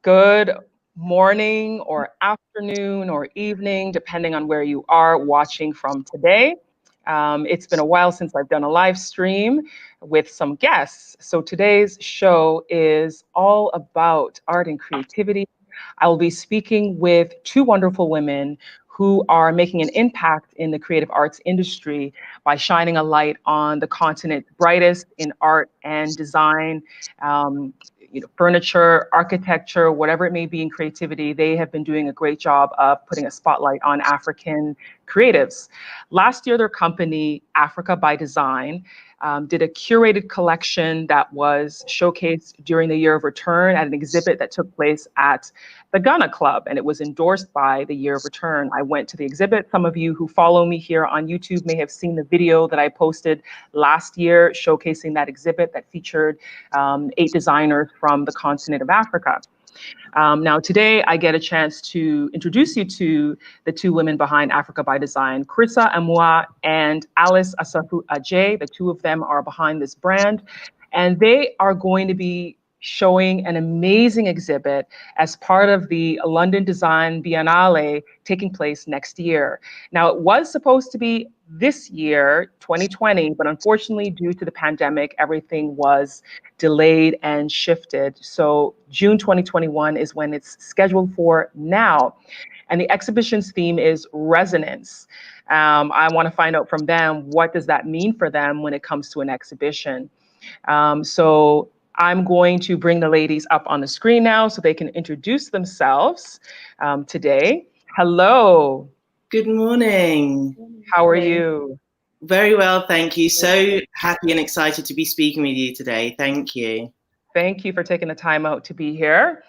Good morning or afternoon or evening, depending on where you are watching from today. It's been a while since I've done a live stream with some guests. So today's show is all about art and creativity. I will be speaking with two wonderful women who are making an impact in the creative arts industry by shining a light on the continent's brightest in art and design. Furniture, architecture, whatever it may be in creativity, they have been doing a great job of putting a spotlight on African creatives. Last year, their company, Africa by Design, did a curated collection that was showcased during the Year of Return at an exhibit that took place at the Ghana Club, and it was endorsed by the Year of Return. I went to the exhibit. Some of you who follow me here on YouTube may have seen the video that I posted last year showcasing that exhibit that featured 8 designers from the continent of Africa. Now, today I get a chance to introduce you to the two women behind Africa by Design, Chrissa Amuah and Asafu-Adjaye. The two of them are behind this brand, and they are going to be showing an amazing exhibit as part of the London Design Biennale taking place next year. Now, it was supposed to be this year, 2020, but unfortunately, due to the pandemic, everything was delayed and shifted. So June 2021 is when it's scheduled for now. And the exhibition's theme is resonance. I want to find out from them, what does that mean for them when it comes to an exhibition? So I'm going to bring the ladies up on the screen now so they can introduce themselves today. Hello. Good morning. How are you? Very well, thank you. So happy and excited to be speaking with you today. Thank you. Thank you for taking the time out to be here.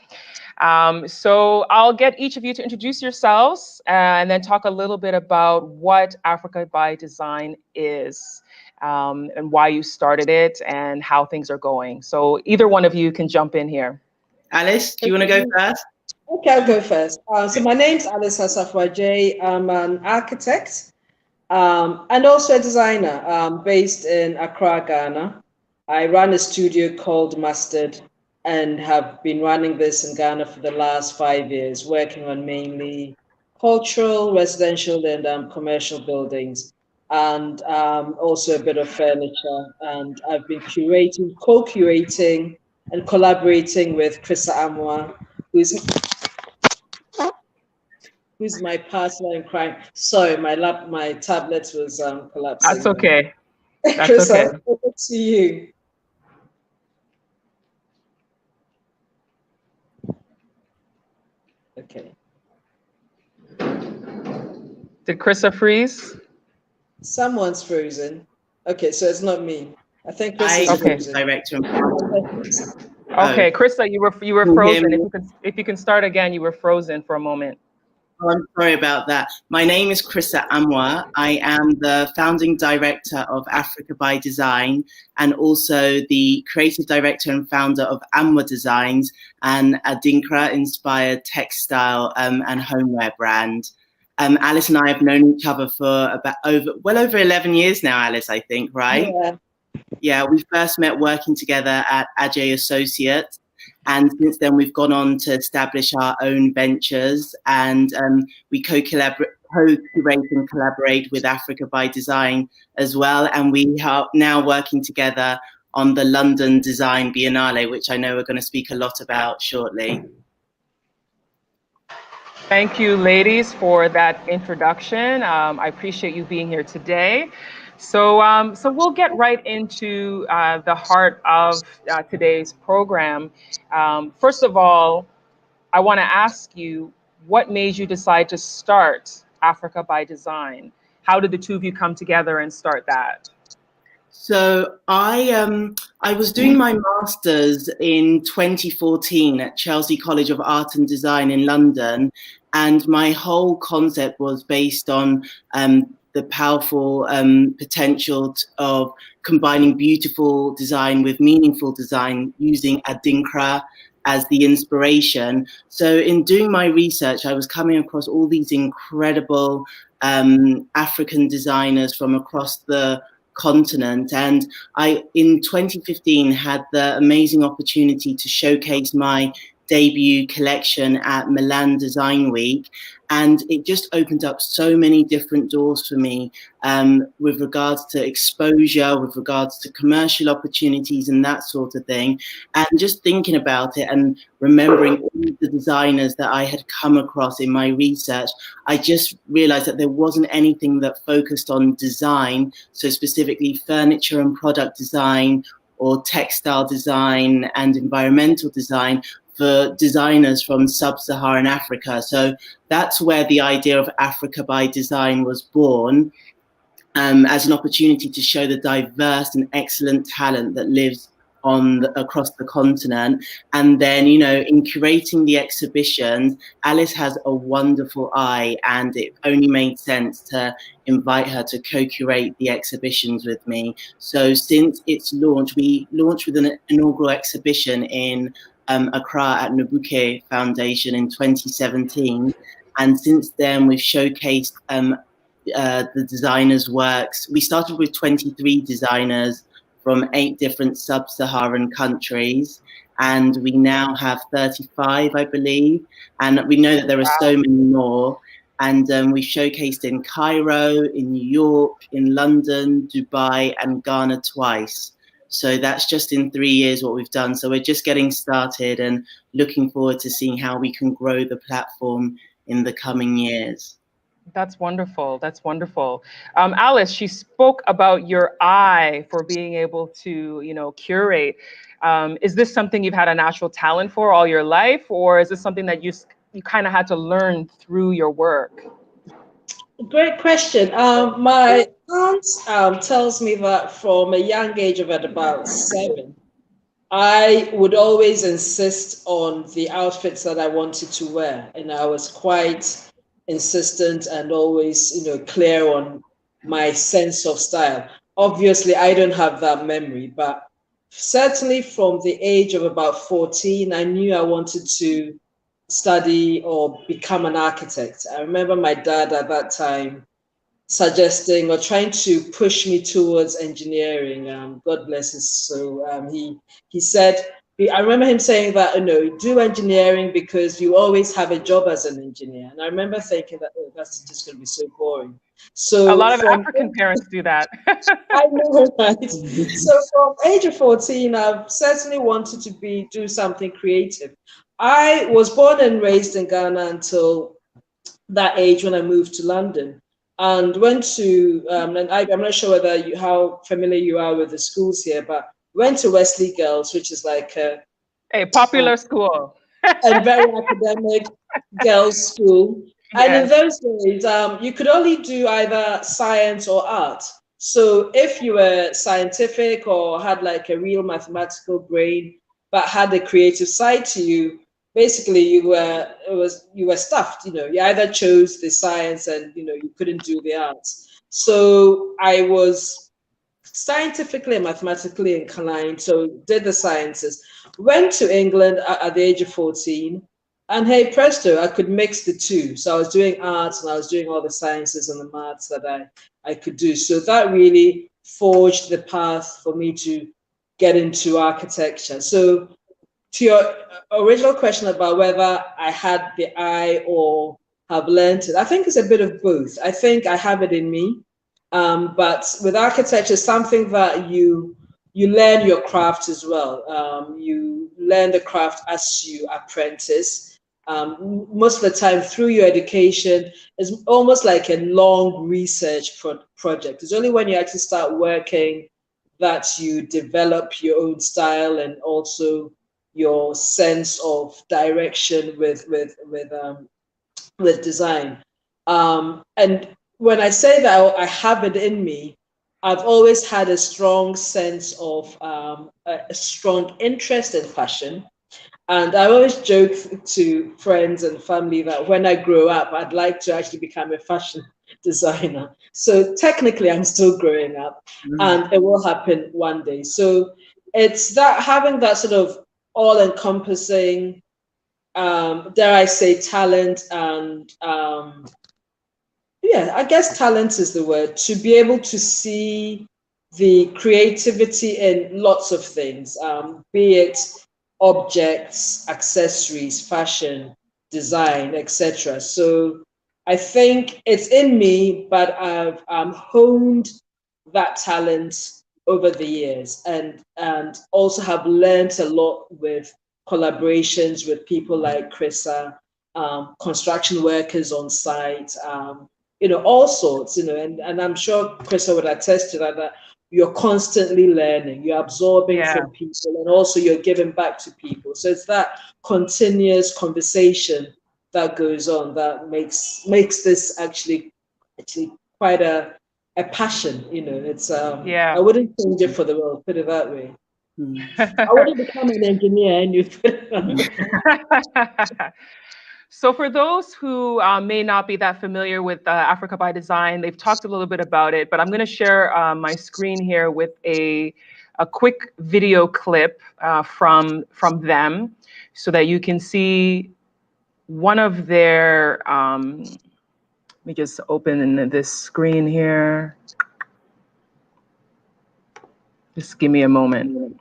So I'll get each of you to introduce yourselves and then talk a little bit about what Africa by Design is. And why you started it and how things are going. So either one of you can jump in here. Alice, do you want to go first? Okay, I'll go first. So my name's Alice Asafu-Adjaye. I'm an architect and also a designer based in Accra, Ghana. I run a studio called Mustard and have been running this in Ghana for the last 5 years, working on mainly cultural, residential, and commercial buildings. And also a bit of furniture. And I've been curating, co-curating, and collaborating with Chrissa Amuah, who's my partner in crime. Sorry, my tablet was collapsing. That's okay. That's Chrissa, okay. over to you. Okay. Did Chrissa freeze? Someone's frozen. Okay, so it's not me. I think Chrissa's frozen. Director. Okay, Chrissa, you were frozen. If you can start again, you were frozen for a moment. Oh, I'm sorry about that. My name is Chrissa Amuah. I am the founding director of Africa by Design and also the creative director and founder of Amuah Designs, an Adinkra-inspired textile and homeware brand. Alice and I have known each other for well over 11 years now, Alice, I think, right? Yeah, we first met working together at Adjaye Associates. And since then, we've gone on to establish our own ventures, and we co-curate and collaborate with Africa by Design as well. And we are now working together on the London Design Biennale, which I know we're going to speak a lot about shortly. Thank you, ladies, for that introduction. I appreciate you being here today. So we'll get right into the heart of today's program. First of all, I want to ask you, what made you decide to start Africa by Design? How did the two of you come together and start that? So I was doing my master's in 2014 at Chelsea College of Art and Design in London, and my whole concept was based on the powerful potential of combining beautiful design with meaningful design using Adinkra as the inspiration. So in doing my research, I was coming across all these incredible African designers from across the continent. And I, in 2015, had the amazing opportunity to showcase my debut collection at Milan Design Week, and it just opened up so many different doors for me with regards to exposure, with regards to commercial opportunities and that sort of thing. And just thinking about it and remembering all the designers that I had come across in my research, I just realized that there wasn't anything that focused on design, so specifically furniture and product design or textile design and environmental design, for designers from sub-Saharan Africa. So that's where the idea of Africa by Design was born, as an opportunity to show the diverse and excellent talent that lives across the continent. And then, you know, in curating the exhibitions, Alice has a wonderful eye, and it only made sense to invite her to co-curate the exhibitions with me. So since its launch, we launched with an inaugural exhibition in Accra at Nabuke Foundation in 2017. And since then, we've showcased the designers' works. We started with 23 designers from 8 different sub-Saharan countries, and we now have 35, I believe. And we know that there are so many more. And we showcased in Cairo, in New York, in London, Dubai, and Ghana twice. So that's just in 3 years what we've done. So we're just getting started and looking forward to seeing how we can grow the platform in the coming years. That's wonderful. That's wonderful. Alice, she spoke about your eye for being able to, you know, curate. Is this something you've had a natural talent for all your life, or is this something that you kind of had to learn through your work? Great question. My aunt tells me that from a young age of about 7, I would always insist on the outfits that I wanted to wear, and I was quite insistent and always, you know, clear on my sense of style. Obviously, I don't have that memory, but certainly from the age of about 14, I knew I wanted to study or become an architect. I remember my dad at that time suggesting or trying to push me towards engineering. God bless his soul. He said, I remember him saying that, you know, do engineering because you always have a job as an engineer. And I remember thinking that, oh, that's just going to be so boring. So a lot of African parents do that. I know, right? So from age of 14, I've certainly wanted to do something creative. I was born and raised in Ghana until that age when I moved to London, and went to, and I'm not sure whether how familiar you are with the schools here, but went to Wesley Girls, which is like a popular school. A very academic girls' school. Yes. And in those days, you could only do either science or art. So if you were scientific or had like a real mathematical brain, but had a creative side to you, basically you were stuffed. You know, you either chose the science and, you know, you couldn't do the arts. So I was scientifically and mathematically inclined, so did the sciences. Went to England at the age of 14, and hey presto, I could mix the two. So I was doing arts and I was doing all the sciences and the maths that I could do. So that really forged the path for me to get into architecture. So to your original question about whether I had the eye or have learned it, I think it's a bit of both. I think I have it in me. But with architecture, something that you learn your craft as well. You learn the craft as you apprentice. Most of the time through your education, it's almost like a long research project. It's only when you actually start working that you develop your own style and also your sense of direction with design. And when I say that I have it in me, I've always had a strong sense of a strong interest in fashion. And I always joke to friends and family that when I grow up, I'd like to actually become a fashion designer. So technically, I'm still growing up, and it will happen one day. So it's that having that sort of all-encompassing, dare I say, talent and yeah, I guess talent is the word, to be able to see the creativity in lots of things, be it objects, accessories, fashion, design, etc. So I think it's in me, but I've honed that talent over the years, and also have learned a lot with collaborations with people like Chrissa, construction workers on site, all sorts, and I'm sure Chrissa would attest to that, that you're constantly learning, you're absorbing from people, and also you're giving back to people. So it's that continuous conversation that goes on that makes this actually quite a passion. It's I wouldn't change it for the world, put it that way. I wouldn't become an engineer and you So for those who may not be that familiar with Africa by Design, they've talked a little bit about it, but I'm going to share my screen here with a quick video clip from them, so that you can see one of their. Let me just open this screen here. Just give me a moment.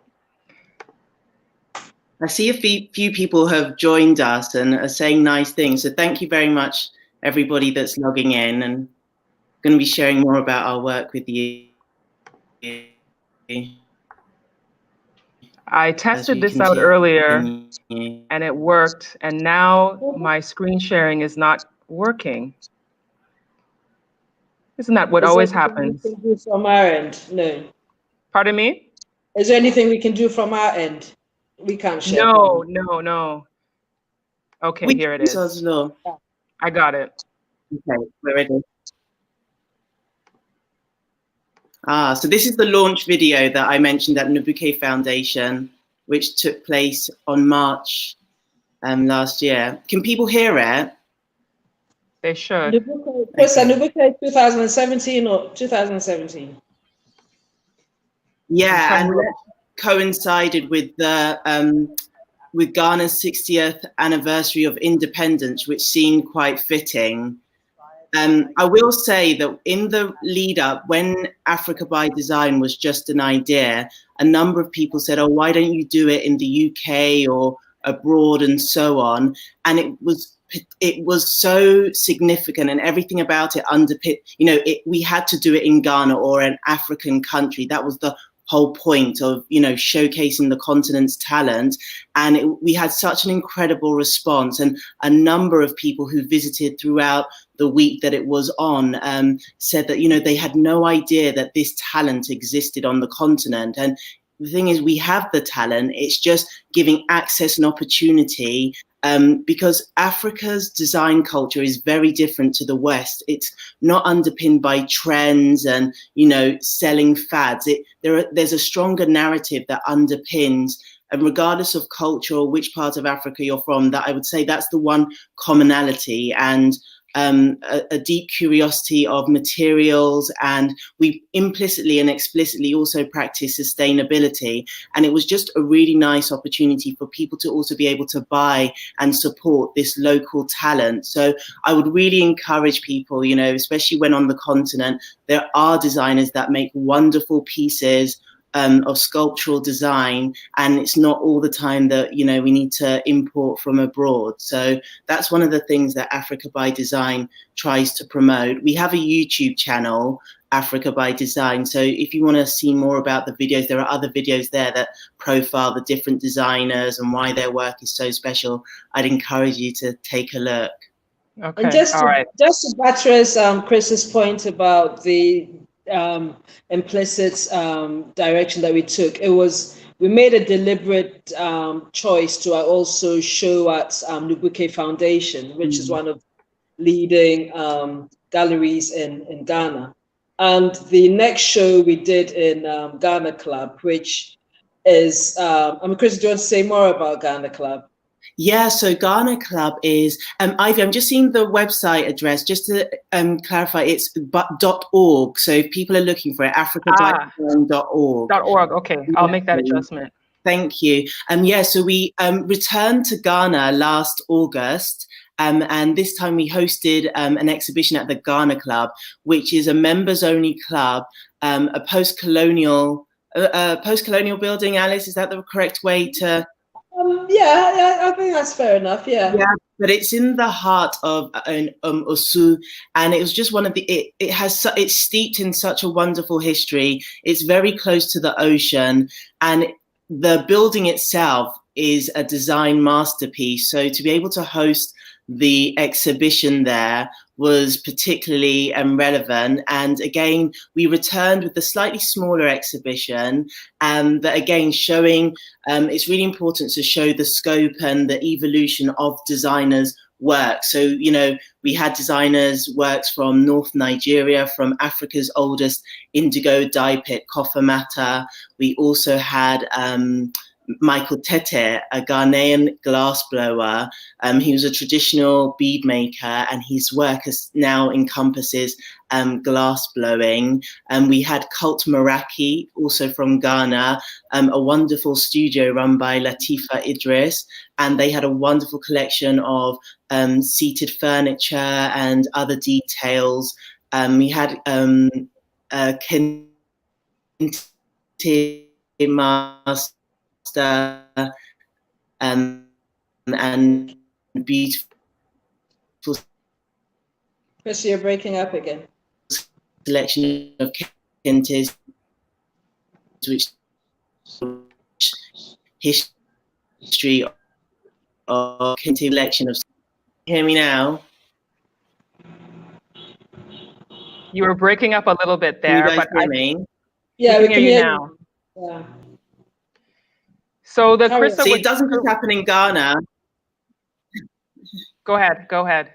I see a few people have joined us and are saying nice things. So thank you very much, everybody that's logging in, and going to be sharing more about our work with you. I tested this out earlier and it worked, and now my screen sharing is not working. Isn't that what always happens? We can do from our end? No. Pardon me? Is there anything we can do from our end? We can't share. No. Okay, here it is. I got it. Okay, we're ready. So this is the launch video that I mentioned at Nabuke Foundation, which took place on March last year. Can people hear it? They should. Nabuke 2017 or 2017? Yeah, and that coincided with the with Ghana's 60th anniversary of independence, which seemed quite fitting. I will say that in the lead up, when Africa by Design was just an idea, a number of people said, oh, why don't you do it in the UK or abroad and so on? And it was so significant, and everything about it underpinned, we had to do it in Ghana or an African country. That was the whole point of, showcasing the continent's talent. And we had such an incredible response, and a number of people who visited throughout the week that it was on said that, they had no idea that this talent existed on the continent. And the thing is, we have the talent, it's just giving access and opportunity, because Africa's design culture is very different to the West. It's not underpinned by trends and, selling fads. There's a stronger narrative that underpins, and regardless of culture or which part of Africa you're from, that I would say that's the one commonality, and a deep curiosity of materials, and we implicitly and explicitly also practice sustainability. And it was just a really nice opportunity for people to also be able to buy and support this local talent. So I would really encourage people, especially when on the continent, there are designers that make wonderful pieces of sculptural design, and it's not all the time that we need to import from abroad. So that's one of the things that Africa by Design tries to promote. We have a YouTube channel, Africa by Design, so if you want to see more about the videos, there are other videos there that profile the different designers and why their work is so special. I'd encourage you to take a look. Okay. And just to buttress Chris's point about the implicit direction that we took, we made a deliberate choice to also show at Nabuke Foundation, which is one of leading galleries in Ghana. And the next show we did in Ghana Club, which is, Chris, do you want to say more about Ghana Club? Yeah, so Ghana Club is, Ivy, I'm just seeing the website address, just to clarify, it's .org. So if people are looking for it, africa.org. .org, okay, I'll make that adjustment. Thank you. So we returned to Ghana last August, and this time we hosted an exhibition at the Ghana Club, which is a members-only club, a post-colonial building. Alice, is that the correct way to? Yeah, I think that's fair enough. Yeah. Yeah, but it's in the heart of Osu, and it was just one of the. It's steeped in such a wonderful history. It's very close to the ocean, and the building itself is a design masterpiece. So to be able to host the exhibition there was particularly relevant. And again, we returned with a slightly smaller exhibition, that again showing it's really important to show the scope and the evolution of designers' work. So, you know, we had designers' works from North Nigeria, from Africa's oldest indigo dye pit, Kofamata. We also had Michael Tete, a Ghanaian glassblower. He was a traditional bead maker, and his work now encompasses glass blowing. We had Cult Maraki, also from Ghana, a wonderful studio run by Latifa Idris, and they had a wonderful collection of seated furniture and other details. We had Kente Master and beautiful Chris, you're breaking up again. selection of Kente's, which history of Kente collection of. Hear me now? You were breaking up a little bit Can you there, guys but hear me? Yeah, we can hear you now. Yeah. So the Carry Chrissa. on. See, it doesn't just happen in Ghana. Go ahead. Go ahead.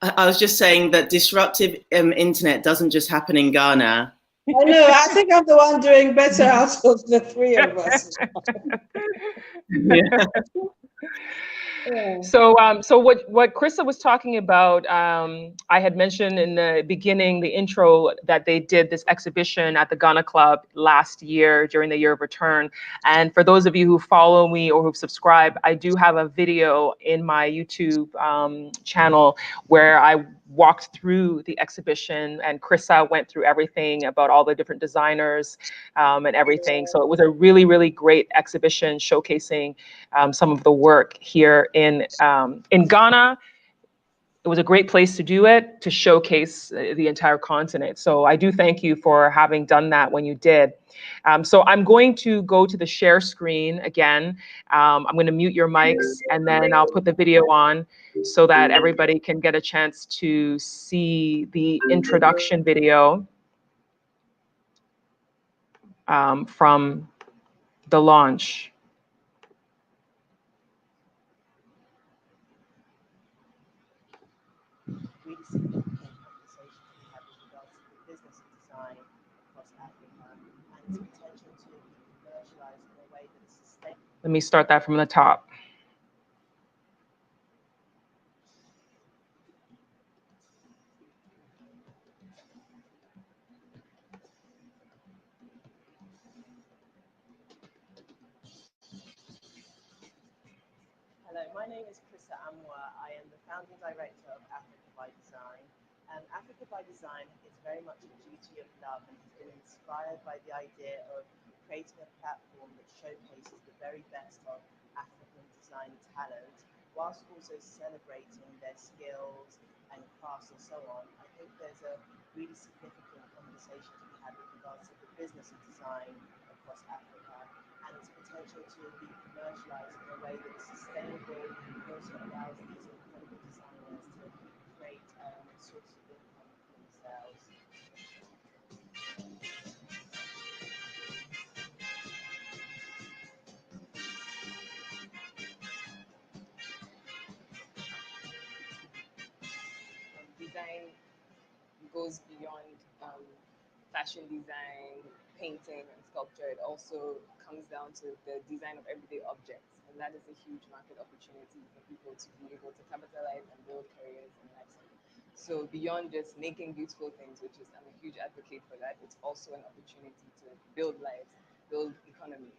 I was just saying that disruptive internet doesn't just happen in Ghana. I know. I think I'm the one doing better out of the three of us. Yeah. Yeah. So, what Chrissa was talking about, I had mentioned in the beginning, the intro, that they did this exhibition at the Ghana Club last year during the Year of Return. And for those of you who follow me or who've subscribed, I do have a video in my YouTube channel where I walked through the exhibition, and Chrissa went through everything about all the different designers and everything. So it was a really, really great exhibition showcasing some of the work here in Ghana. It was a great place to do it, to showcase the entire continent. So I do thank you for having done that when you did. So I'm going to go to the share screen again. I'm going to mute your mics, and then I'll put the video on so that everybody can get a chance to see the introduction video from the launch. Really significant conversations we had with regards to the business of design across Africa and its potential to be commercialized in a way that is sustainable. Let me start that from the top. Hello, my name is Chrissa Amuah. I am the founding director of Africa by Design. Africa by Design is very much a duty of love and has been inspired by the idea of creating a platform that showcases the very best of African design talent, whilst also celebrating their skills and crafts and so on. I think there's a really significant conversation to be had with regards to the business of design across Africa and its potential to be commercialized in a way that is sustainable and also allows these incredible designers to create sources of income for themselves. Design goes beyond fashion design, painting, and sculpture. It also comes down to the design of everyday objects, and that is a huge market opportunity for people to be able to capitalize and build careers and lifestyle. So beyond just making beautiful things, which is I'm a huge advocate for that, it's also an opportunity to build lives, build economies.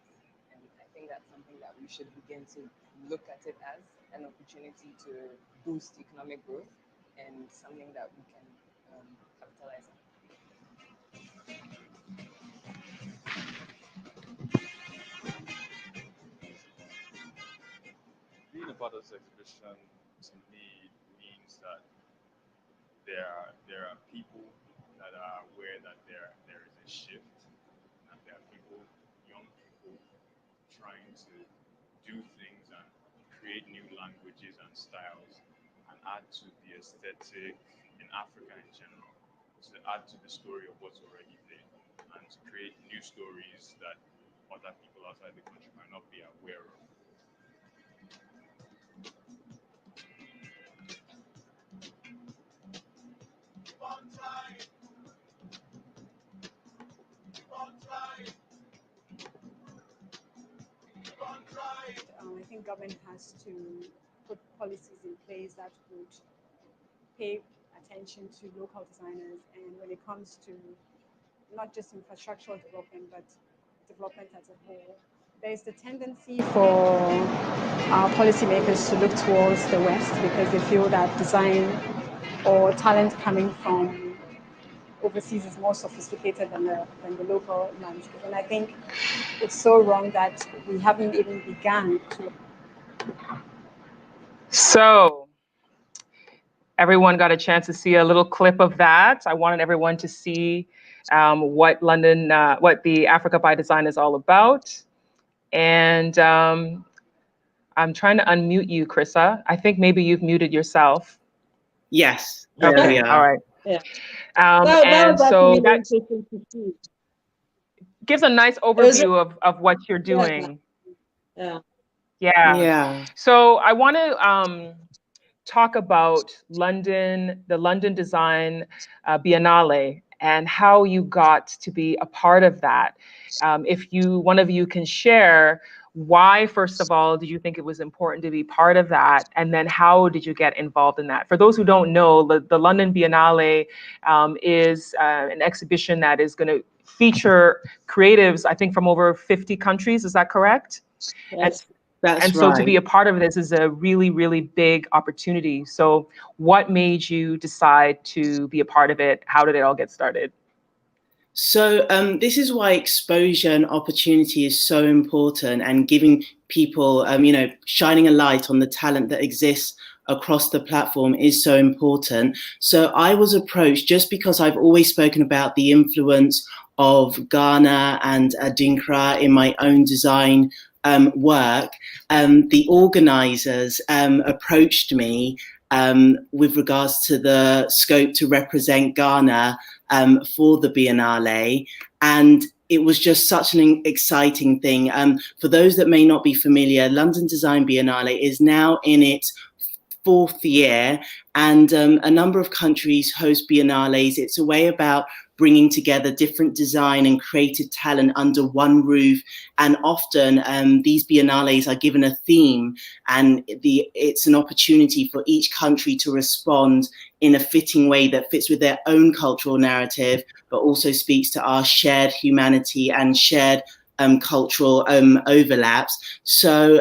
And I think that's something that we should begin to look at it as an opportunity to boost economic growth and something that we can capitalize on. about this exhibition to me means that there are people that are aware that there is a shift, and there are people, young people, trying to do things and create new languages and styles and add to the aesthetic in Africa in general, to add to the story of what's already there, and to create new stories that other people outside the country might not be aware of. I think government has to put policies in place that would pay attention to local designers, and when it comes to not just infrastructural development, but development as a whole. There's the tendency for our policymakers to look towards the West because they feel that design or talent coming from overseas is more sophisticated than the local landscape. And I think it's so wrong that we haven't even begun to. So everyone got a chance to see a little clip of that. I wanted everyone to see what the Africa by Design is all about. And I'm trying to unmute you, Chrissa. I think maybe you've muted yourself. Yes. Okay. All right. Yeah. And so that interesting to see. gives a nice overview of what you're doing. Yeah. So I want to talk about the London Design Biennale and how you got to be a part of that. If one of you can share why, first of all, did you think it was important to be part of that? And then how did you get involved in that? For those who don't know, the London Biennale is an exhibition that is going to feature creatives, I think, from over 50 countries. Is that correct? Yes. That's so right. to be a part of this is a really, really big opportunity. So what made you decide to be a part of it? How did it all get started? So this is why exposure and opportunity is so important, and giving people, shining a light on the talent that exists across the platform is so important. So I was approached just because I've always spoken about the influence of Ghana and Adinkra in my own design work. The organizers approached me with regards to the scope to represent Ghana for the Biennale, and it was just such an exciting thing. For those that may not be familiar, London Design Biennale is now in its 4th year, and a number of countries host biennales. It's a way about bringing together different design and creative talent under one roof, and often these biennales are given a theme, and it's an opportunity for each country to respond in a fitting way that fits with their own cultural narrative, but also speaks to our shared humanity and shared cultural overlaps. So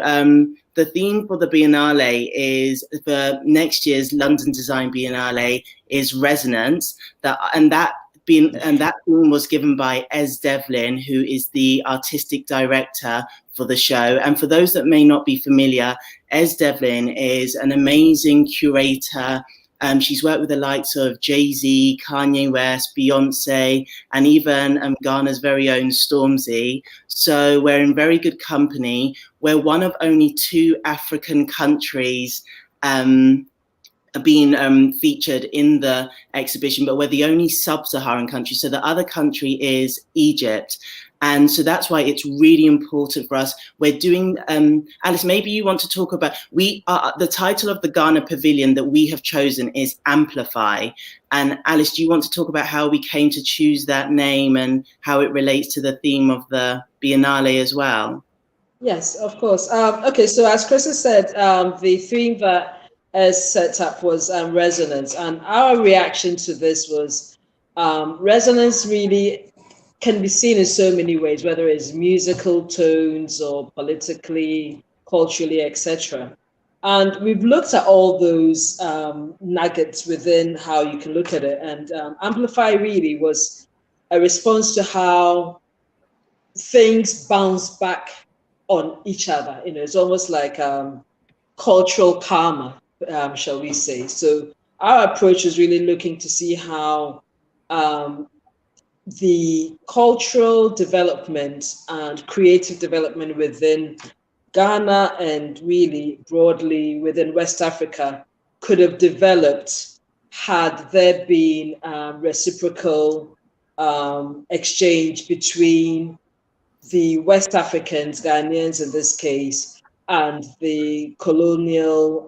the theme for the Biennale is, for next year's London Design Biennale, is resonance. That theme was given by Ez Devlin, who is the artistic director for the show. And for those that may not be familiar, Ez Devlin is an amazing curator. She's worked with the likes of Jay-Z, Kanye West, Beyonce, and even Ghana's very own Stormzy. So we're in very good company. We're one of only 2 African countries being featured in the exhibition, but we're the only sub-Saharan country. So the other country is Egypt. And so that's why it's really important for us. We're doing, Alice, maybe you want to talk about, the title of the Ghana Pavilion that we have chosen is Amplify. And Alice, do you want to talk about how we came to choose that name and how it relates to the theme of the Biennale as well? Yes, of course. Okay, so as Chrissa said, the theme that is set up was resonance. And our reaction to this was resonance really can be seen in so many ways, whether it's musical tones or politically, culturally, etc. And we've looked at all those nuggets within how you can look at it. And Amplify really was a response to how things bounce back on each other. It's almost like cultural karma, shall we say. So our approach is really looking to see how the cultural development and creative development within Ghana and really broadly within West Africa could have developed had there been reciprocal exchange between the West Africans, Ghanaians in this case, and the colonial,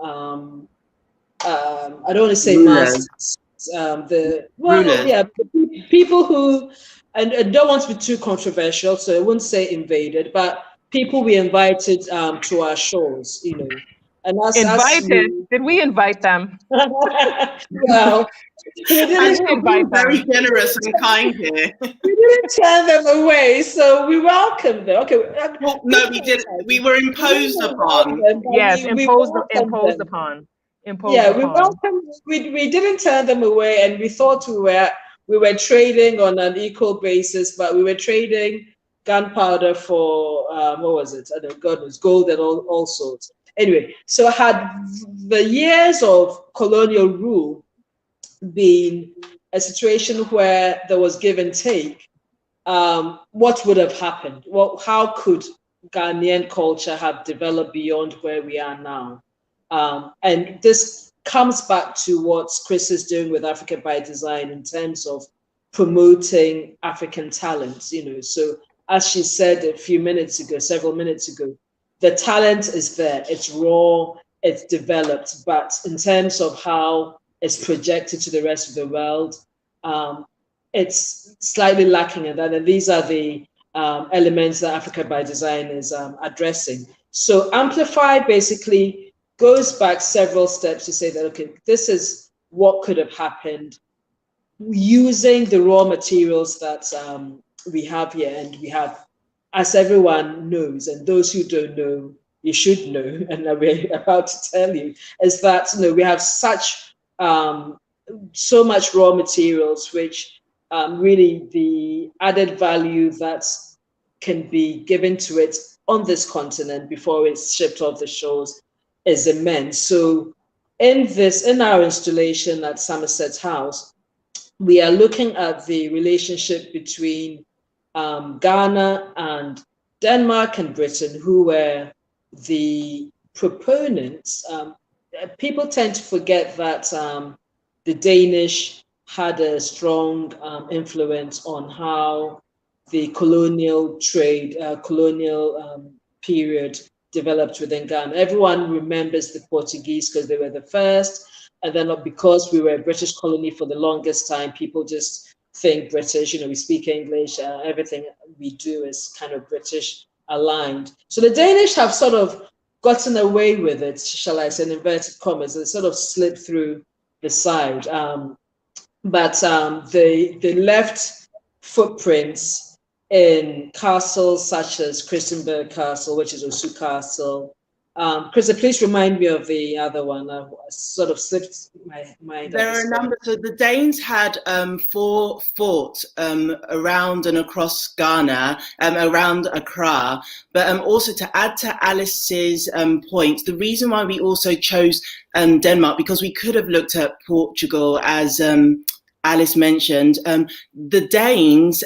I don't want to say Rulers. masters, Rulers. the people who, and I don't want to be too controversial, so I wouldn't say invaded, but people we invited to our shores, you know. And Invited? Did we invite them? Well, we didn't invite them. Very generous and kind here. We didn't turn them away, so we welcomed them. Okay. Well, no, we didn't. We were imposed upon. Yes, imposed upon. We welcomed. We didn't turn them away, and we thought we were trading on an equal basis, but we were trading gunpowder for what was it? I don't know, God knows, gold and all sorts. Anyway, so had the years of colonial rule been a situation where there was give and take, what would have happened? Well, how could Ghanaian culture have developed beyond where we are now? And this comes back to what Chris is doing with Africa by Design in terms of promoting African talents. You know, so as she said several minutes ago, the talent is there. It's raw. It's developed. But in terms of how it's projected to the rest of the world, it's slightly lacking in that. And these are the elements that Africa by Design is addressing. So Amplify basically goes back several steps to say that, okay, this is what could have happened using the raw materials that we have here. And we have, as everyone knows, and those who don't know, you should know, and we're about to tell you, is that we have such so much raw materials, which really the added value that can be given to it on this continent before it's shipped off the shores is immense. So in our installation at Somerset House, we are looking at the relationship between Ghana and Denmark and Britain, who were the proponents. People tend to forget that the Danish had a strong influence on how the colonial trade, period developed within Ghana. Everyone remembers the Portuguese because they were the first, and then because we were a British colony for the longest time, people just think British, we speak English, everything we do is kind of British aligned. So the Danish have sort of gotten away with it, shall I say, in inverted commas, it sort of slipped through the side. But they left footprints in castles such as Christenberg Castle, which is Osu Castle. Chrissa, please remind me of the other one. I sort of slipped my mind. There are a number. So the Danes had 4 forts around and across Ghana, around Accra. But also to add to Alice's point, the reason why we also chose Denmark, because we could have looked at Portugal, as Alice mentioned. The Danes,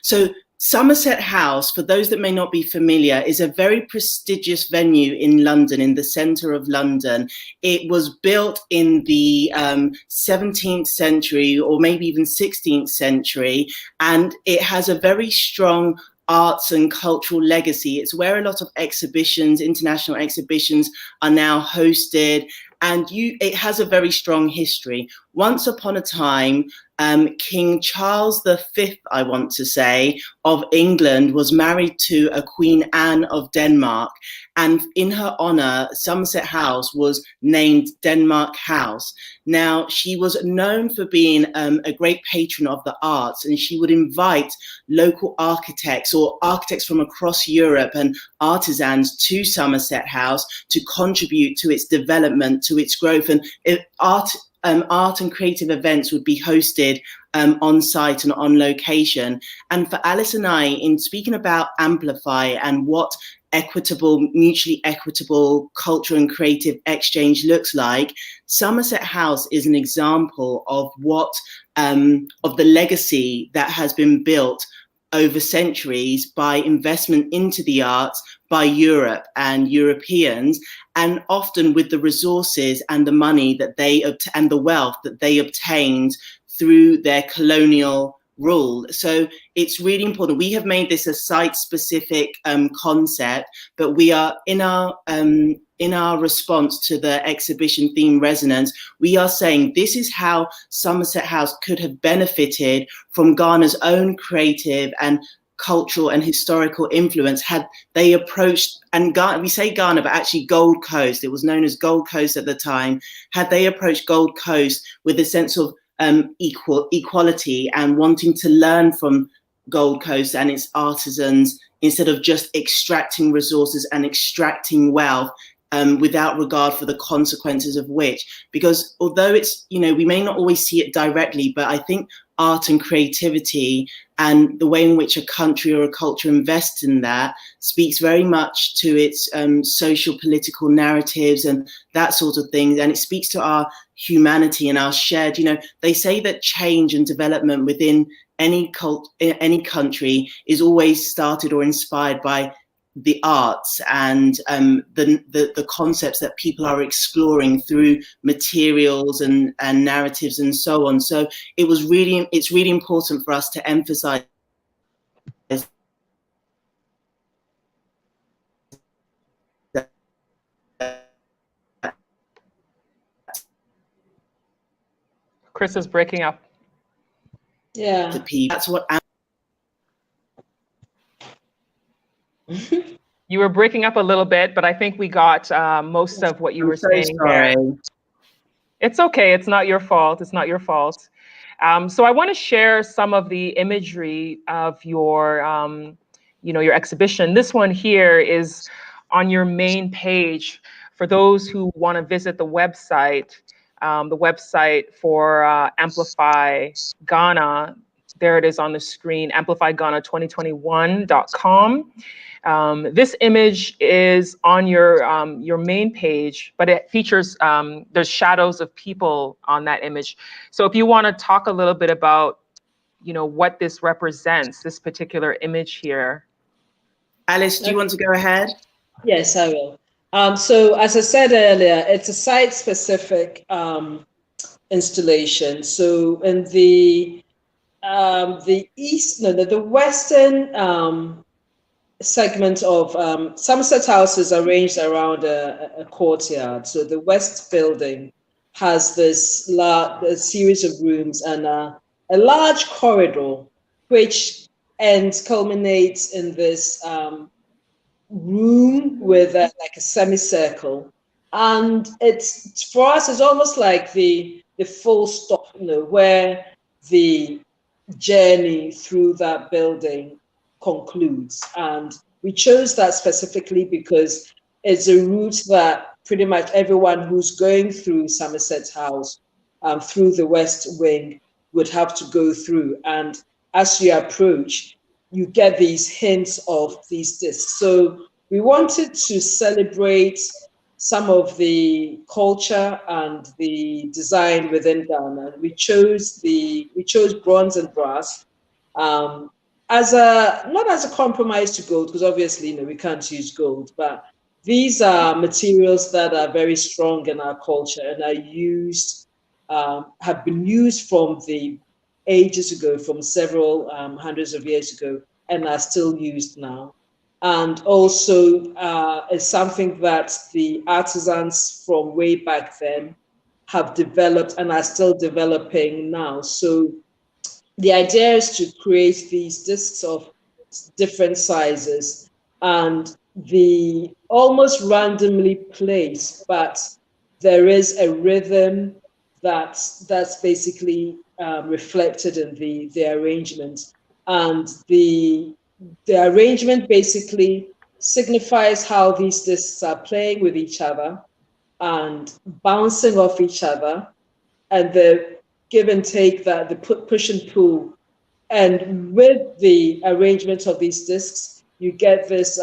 so Somerset House, for those that may not be familiar, is a very prestigious venue in London, in the centre of London. It was built in the 17th century or maybe even 16th century, and it has a very strong arts and cultural legacy. It's where a lot of exhibitions, international exhibitions, are now hosted, and it has a very strong history. Once upon a time, King Charles V, I want to say, of England was married to a Queen Anne of Denmark. And in her honour, Somerset House was named Denmark House. Now, she was known for being a great patron of the arts, and she would invite local architects or architects from across Europe and artisans to Somerset House to contribute to its development, to its growth. And art and creative events would be hosted on site and on location. And for Alice and I, in speaking about Amplify and what mutually equitable culture and creative exchange looks like, Somerset House is an example of what of the legacy that has been built over centuries by investment into the arts by Europe and Europeans, and often with the resources and the money that and the wealth that they obtained through their colonial rule. So it's really important. We have made this a site-specific concept, but we are in our response to the exhibition theme Resonance, we are saying this is how Somerset House could have benefited from Ghana's own creative and cultural and historical influence had they approached, and we say Ghana, but actually Gold Coast, it was known as Gold Coast at the time, had they approached Gold Coast with a sense of equality and wanting to learn from Gold Coast and its artisans instead of just extracting resources and extracting wealth without regard for the consequences of which. Because although it's, we may not always see it directly, but I think art and creativity and the way in which a country or a culture invests in that speaks very much to its social political narratives and that sort of thing. And it speaks to our humanity and our shared, they say that change and development within any country is always started or inspired by the arts and the concepts that people are exploring through materials and narratives and so on. So it's really important for us to emphasize that. Chris is breaking up. Yeah. The people. That's what. You were breaking up a little bit, but I think we got most of what you were saying there. It's okay. It's not your fault. It's not your fault. So I want to share some of the imagery of your, your exhibition. This one here is on your main page. For those who want to visit the website for Amplify Ghana, there it is on the screen, amplifyghana2021.com. This image is on your main page, but it features, there's shadows of people on that image. So if you want to talk a little bit about, what this represents, this particular image here. Alice, do you want to go ahead? Yes, I will. So as I said earlier, it's a site-specific installation. So in the western segment of Somerset House is arranged around a courtyard. So the west building has this a series of rooms and a large corridor, which culminates in this room with like a semicircle. And it's, for us, it's almost like the full stop, where the journey through that building concludes. And we chose that specifically because it's a route that pretty much everyone who's going through Somerset House through the West Wing would have to go through. And as you approach, you get these hints of these discs. So we wanted to celebrate some of the culture and the design within Ghana. We chose bronze and brass not as a compromise to gold, because obviously we can't use gold, but these are materials that are very strong in our culture and are used, have been used from the ages ago, from several hundreds of years ago, and are still used now. And also is something that the artisans from way back then have developed and are still developing now. So the idea is to create these discs of different sizes and the almost randomly placed, but there is a rhythm that's basically reflected in the arrangement. And the arrangement basically signifies how these discs are playing with each other and bouncing off each other, and the give and take, that the push and pull. And with the arrangement of these discs, you get this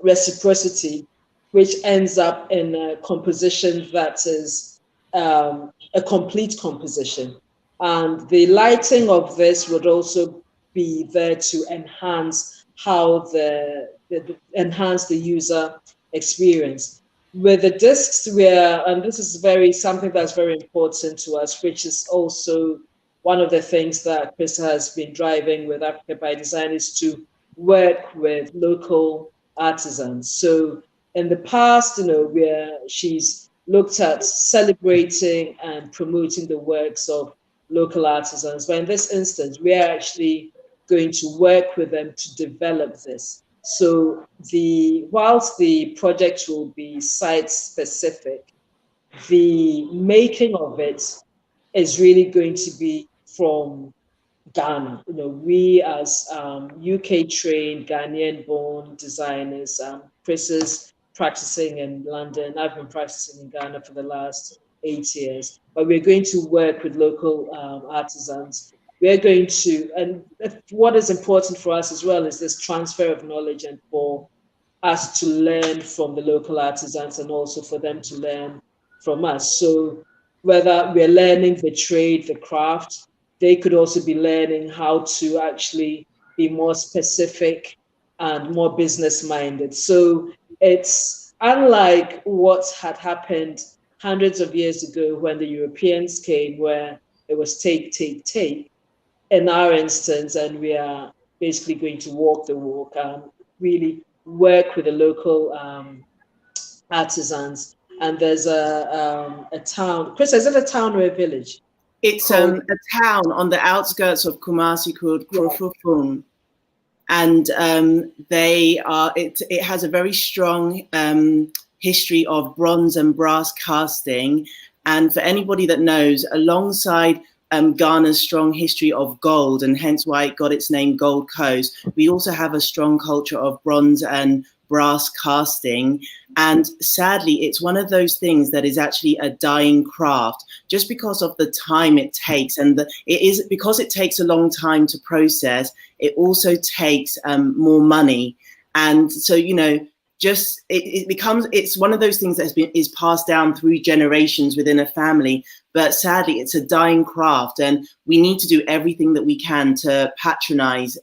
reciprocity, which ends up in a composition that is a complete composition. And the lighting of this would also be there to enhance how enhance the user experience. With the discs, and this is something that's very important to us, which is also one of the things that Chrissa has been driving with Africa by Design, is to work with local artisans. So in the past, where she's looked at celebrating and promoting the works of local artisans, but in this instance, we are actually going to work with them to develop this. So whilst the project will be site specific, the making of it is really going to be from Ghana. We as UK trained, Ghanaian born designers, Chrissa's practicing in London. I've been practicing in Ghana for the last 8 years, but we're going to work with local artisans. We're going to, and what is important for us as well is this transfer of knowledge, and for us to learn from the local artisans and also for them to learn from us. So whether we're learning the trade, the craft, they could also be learning how to actually be more specific and more business minded. So it's unlike what had happened hundreds of years ago when the Europeans came, where it was take, take, take. In our instance, and we are basically going to walk the walk and really work with the local artisans. And there's a town. Chris, is it a town or a village? It's a town on the outskirts of Kumasi called Krofofun. And it has a very strong history of bronze and brass casting. And for anybody that knows, alongside Ghana's strong history of gold, and hence why it got its name Gold Coast, we also have a strong culture of bronze and brass casting. And sadly, it's one of those things that is actually a dying craft, just because of the time it takes. And because it takes a long time to process, it also takes more money. And so, it's one of those things that is passed down through generations within a family. But sadly, it's a dying craft, and we need to do everything that we can to patronize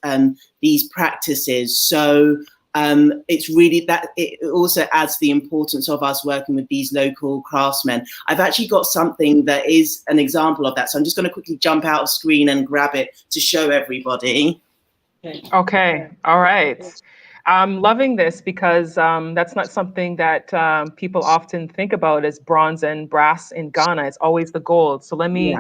these practices. So it's really that it also adds the importance of us working with these local craftsmen. I've actually got something that is an example of that. So I'm just going to quickly jump out of screen and grab it to show everybody. Okay. All right. I'm loving this because that's not something that people often think about as bronze and brass in Ghana. It's always the gold. So let me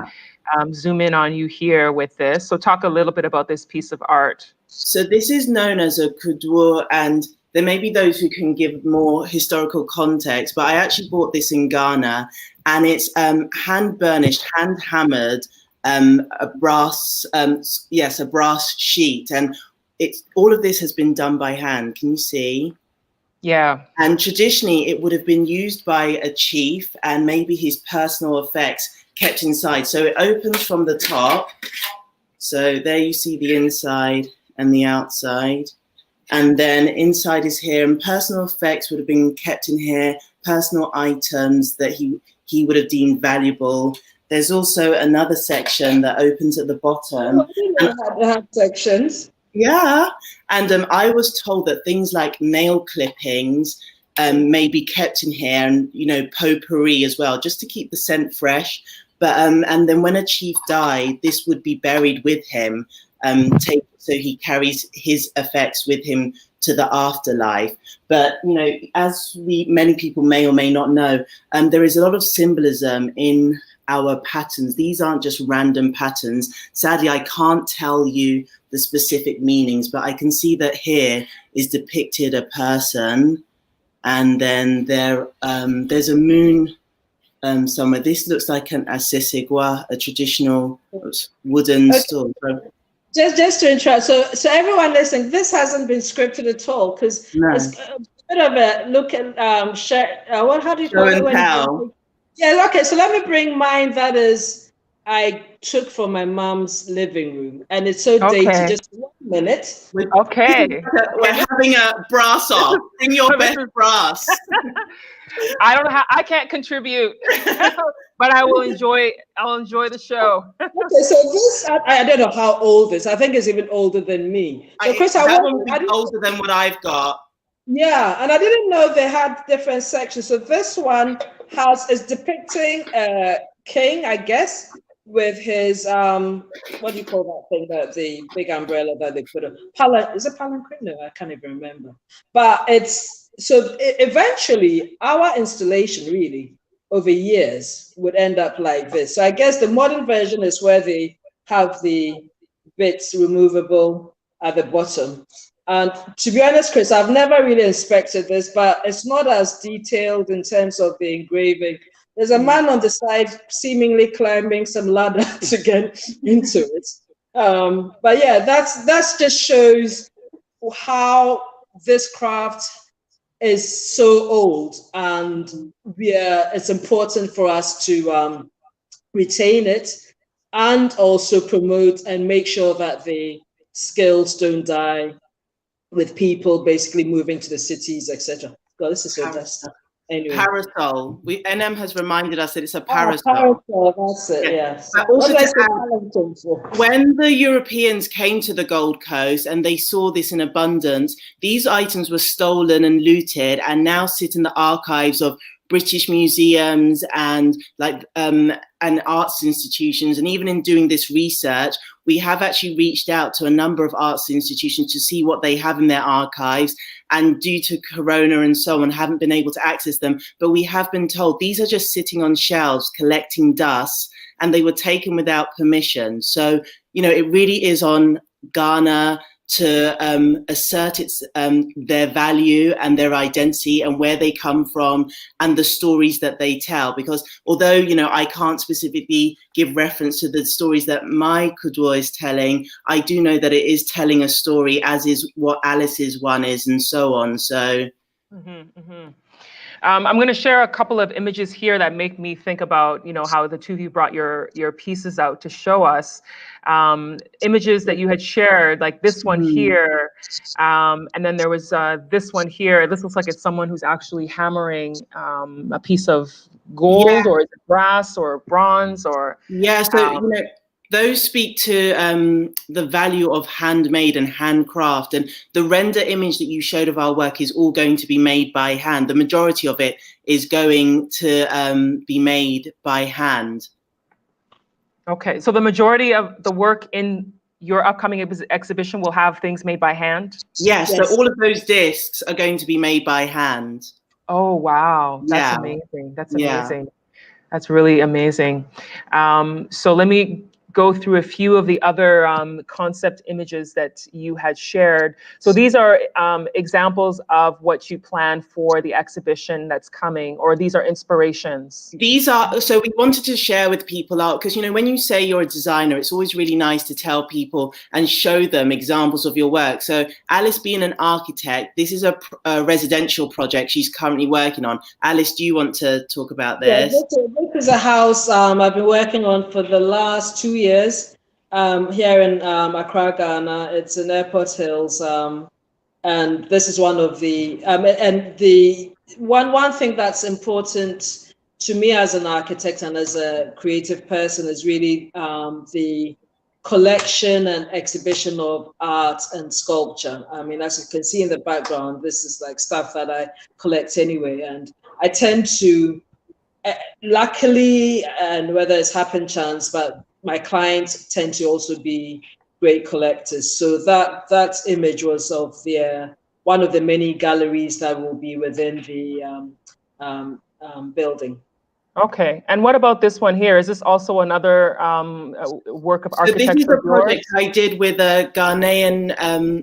zoom in on you here with this. So talk a little bit about this piece of art. So this is known as a kudur, and there may be those who can give more historical context, but I actually bought this in Ghana, and it's hand burnished, hand hammered, a brass sheet, and all of this has been done by hand. Can you see? Yeah. And traditionally, it would have been used by a chief and maybe his personal effects kept inside. So it opens from the top. So there you see the inside and the outside. And then inside is here, and personal effects would have been kept in here, personal items that he would have deemed valuable. There's also another section that opens at the bottom. Have sections. Yeah, and I was told that things like nail clippings may be kept in here, and potpourri as well, just to keep the scent fresh. But and then when a chief died, this would be buried with him, so he carries his effects with him to the afterlife. But as many people may or may not know, there is a lot of symbolism in our patterns. These aren't just random patterns. Sadly, I can't tell you the specific meanings, but I can see that here is depicted a person, and then there's a moon somewhere. This looks like an Asafu-Adjaye, a traditional wooden stool. Just to interrupt, so everyone listening, this hasn't been scripted at all, because it's a bit of a look at how do you call it? Yeah, okay, so let me bring mine that I took from my mom's living room, and it's so dated. Just one minute. Okay. We're having a brass off. Bring your best brass. I don't know how, I can't contribute, but I will enjoy. I'll enjoy the show. Okay, so this I don't know how old this. I think it's even older than me. So Chris, that one would be older than what I've got. Yeah, and I didn't know they had different sections. So this one is depicting a king, I guess, with his what do you call that thing, the big umbrella that they put on? Is it palanquin? No, I can't even remember. But it's so eventually our installation really over years would end up like this. So I guess the modern version is where they have the bits removable at the bottom. And to be honest, Chris, I've never really inspected this, but it's not as detailed in terms of the engraving. There's a man on the side seemingly climbing some ladder to get into it. But yeah, that's just shows how this craft is so old, and it's important for us to retain it and also promote and make sure that the skills don't die with people basically moving to the cities, etc. God, this is so dusty. Anyway. Parasol. NM has reminded us that it's a parasol. Parasol, that's it, yes. But also when the Europeans came to the Gold Coast and they saw this in abundance, these items were stolen and looted and now sit in the archives of British museums and and arts institutions. And even in doing this research, we have actually reached out to a number of arts institutions to see what they have in their archives, and due to Corona and so on, haven't been able to access them. But we have been told these are just sitting on shelves collecting dust, and they were taken without permission. So, you know, it really is on Ghana to assert their value and their identity and where they come from and the stories that they tell. Because although, you know, I can't specifically give reference to the stories that my kuduo is telling, I do know that it is telling a story, as is what Alice's one is, and so on. So. I'm going to share a couple of images here that make me think about, you know, how the two of you brought your pieces out to show us images that you had shared, like this one here. And then there was this one here. This looks like it's someone who's actually hammering a piece of gold, or is it brass or bronze or? Yeah, so, you know, those speak to the value of handmade and handcraft, and the render image that you showed of our work is all going to be made by hand. The majority of it is going to be made by hand. Okay, so the majority of the work in your upcoming exhibition will have things made by hand? Yes, so all of those discs are going to be made by hand. Oh, wow, that's amazing. That's amazing. That's really amazing. So let me go through a few of the other concept images that you had shared. So these are examples of what you plan for the exhibition that's coming, or these are inspirations? These are, so we wanted to share with people out, because, you know, when you say you're a designer, it's always really nice to tell people and show them examples of your work. So Alice, being an architect, this is a residential project she's currently working on. Alice, do you want to talk about this? Yeah, this is a house I've been working on for the last 2 years here in Accra, Ghana. It's in Airport Hills, and this is one of the and the one thing that's important to me as an architect and as a creative person is really the collection and exhibition of art and sculpture. I mean, as you can see in the background, this is like stuff that I collect anyway, and I tend to, luckily, and whether it's happen chance, but my clients tend to also be great collectors. So that image was of one of the many galleries that will be within the building. Okay, and what about this one here? Is this also another work of architecture? So this is a project I did with a Ghanaian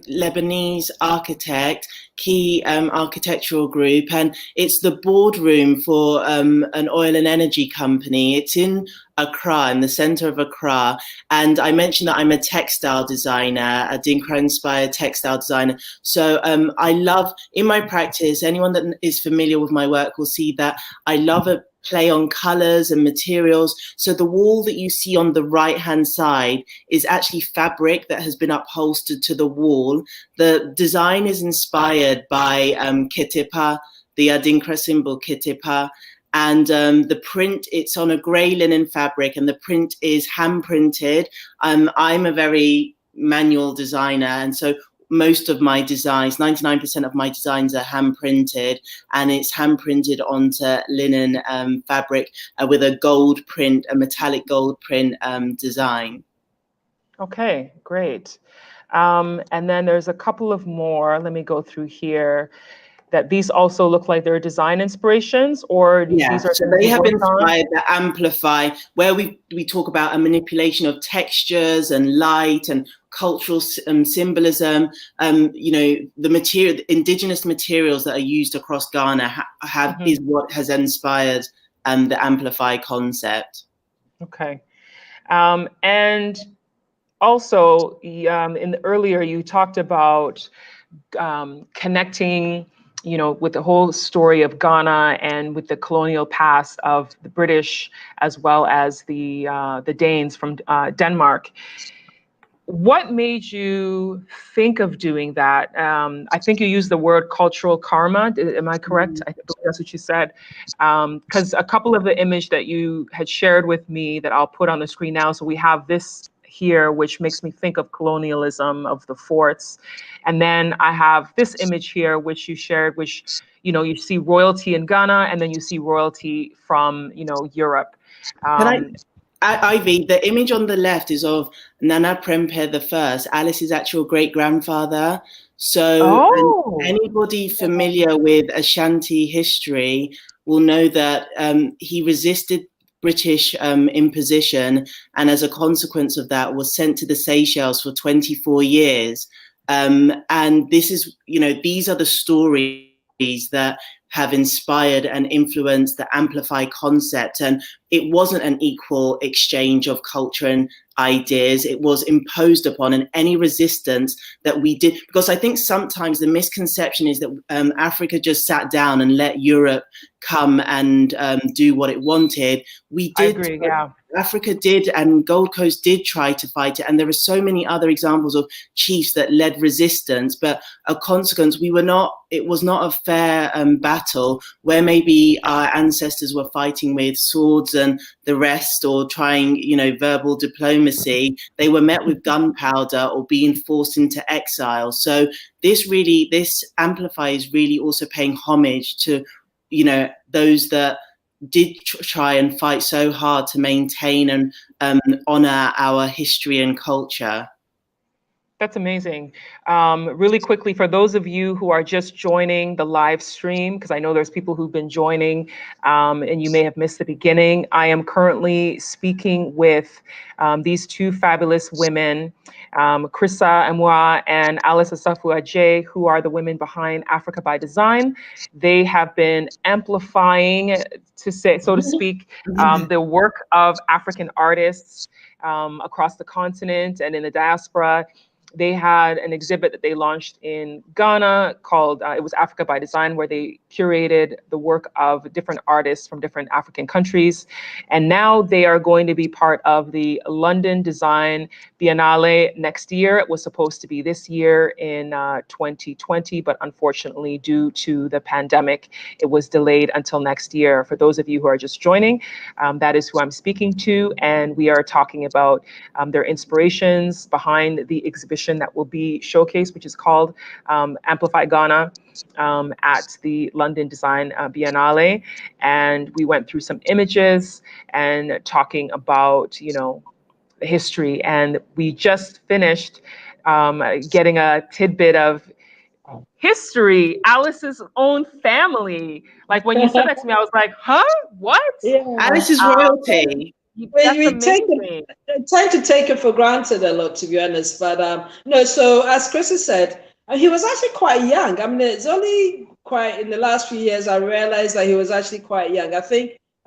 Lebanese architect, key architectural group, and it's the boardroom for an oil and energy company. It's in Accra, in the center of Accra, and I mentioned that I'm a textile designer, a Dinkra-inspired textile designer. So I love, in my practice, anyone that is familiar with my work will see that I love a play on colors and materials. So the wall that you see on the right-hand side is actually fabric that has been upholstered to the wall. The design is inspired by Ketepa, the Adinkra symbol Ketepa. And the print, it's on a grey linen fabric, and the print is hand printed. I'm a very manual designer, and so most of my designs, 99% of my designs are hand printed, and it's hand printed onto linen fabric with a gold print, a metallic gold print design. Okay, great. And then there's a couple of more. Let me go through here. That these also look like they're design inspirations, or these are so they have inspired the Amplify, where we talk about a manipulation of textures and light and cultural symbolism. You know, the indigenous materials that are used across Ghana is what has inspired the Amplify concept. Okay, and also earlier you talked about connecting, you know, with the whole story of Ghana and with the colonial past of the British as well as the Danes from Denmark. What made you think of doing that? I think you used the word cultural karma. Am I correct? I believe that's what you said. Because a couple of the image that you had shared with me that I'll put on the screen now. So we have this here, which makes me think of colonialism, of the forts. And then I have this image here, which you shared, which, you know, you see royalty in Ghana, and then you see royalty from, you know, Europe. Ivy, the image on the left is of Nana Prempeh I, Alice's actual great-grandfather. So anybody familiar with Ashanti history will know that he resisted British imposition, and as a consequence of that was sent to the Seychelles for 24 years. And this is, you know, these are the stories that have inspired and influenced the Amplify concept. And it wasn't an equal exchange of culture and ideas. It was imposed upon, and any resistance that we did, because I think sometimes the misconception is that Africa just sat down and let Europe come and do what it wanted. We did. I agree, yeah. Africa did, and Gold Coast did try to fight it, and there are so many other examples of chiefs that led resistance, but a consequence, it was not a fair battle where maybe our ancestors were fighting with swords and the rest, or trying, you know, verbal diplomacy. They were met with gunpowder or being forced into exile. So this Amplify is really also paying homage to, you know, those that did try and fight so hard to maintain and honor our history and culture. That's amazing. Really quickly, for those of you who are just joining the live stream, because I know there's people who've been joining and you may have missed the beginning, I am currently speaking with these two fabulous women, Chrissa, Amuah, and Asafu-Adjaye, who are the women behind Africa by Design. They have been amplifying, to say, so to speak, the work of African artists across the continent and in the diaspora. They had an exhibit that they launched in Ghana called, it was Africa by Design, where they curated the work of different artists from different African countries. And now they are going to be part of the London Design Biennale next year. It was supposed to be this year in 2020, but unfortunately, due to the pandemic, it was delayed until next year. For those of you who are just joining, that is who I'm speaking to. And we are talking about their inspirations behind the exhibition that will be showcased, which is called Amplify Ghana at the London Design Biennale. And we went through some images and talking about, you know, the history. And we just finished getting a tidbit of history, Alice's own family. Like when you said that to me, I was like, huh? What? Yeah. Alice's royalty. That's we amazing. tend to take it for granted a lot, to be honest. But no, so as Chrissa said, he was actually quite young. I mean, it's only quite in the last few years I realized that he was actually quite young. I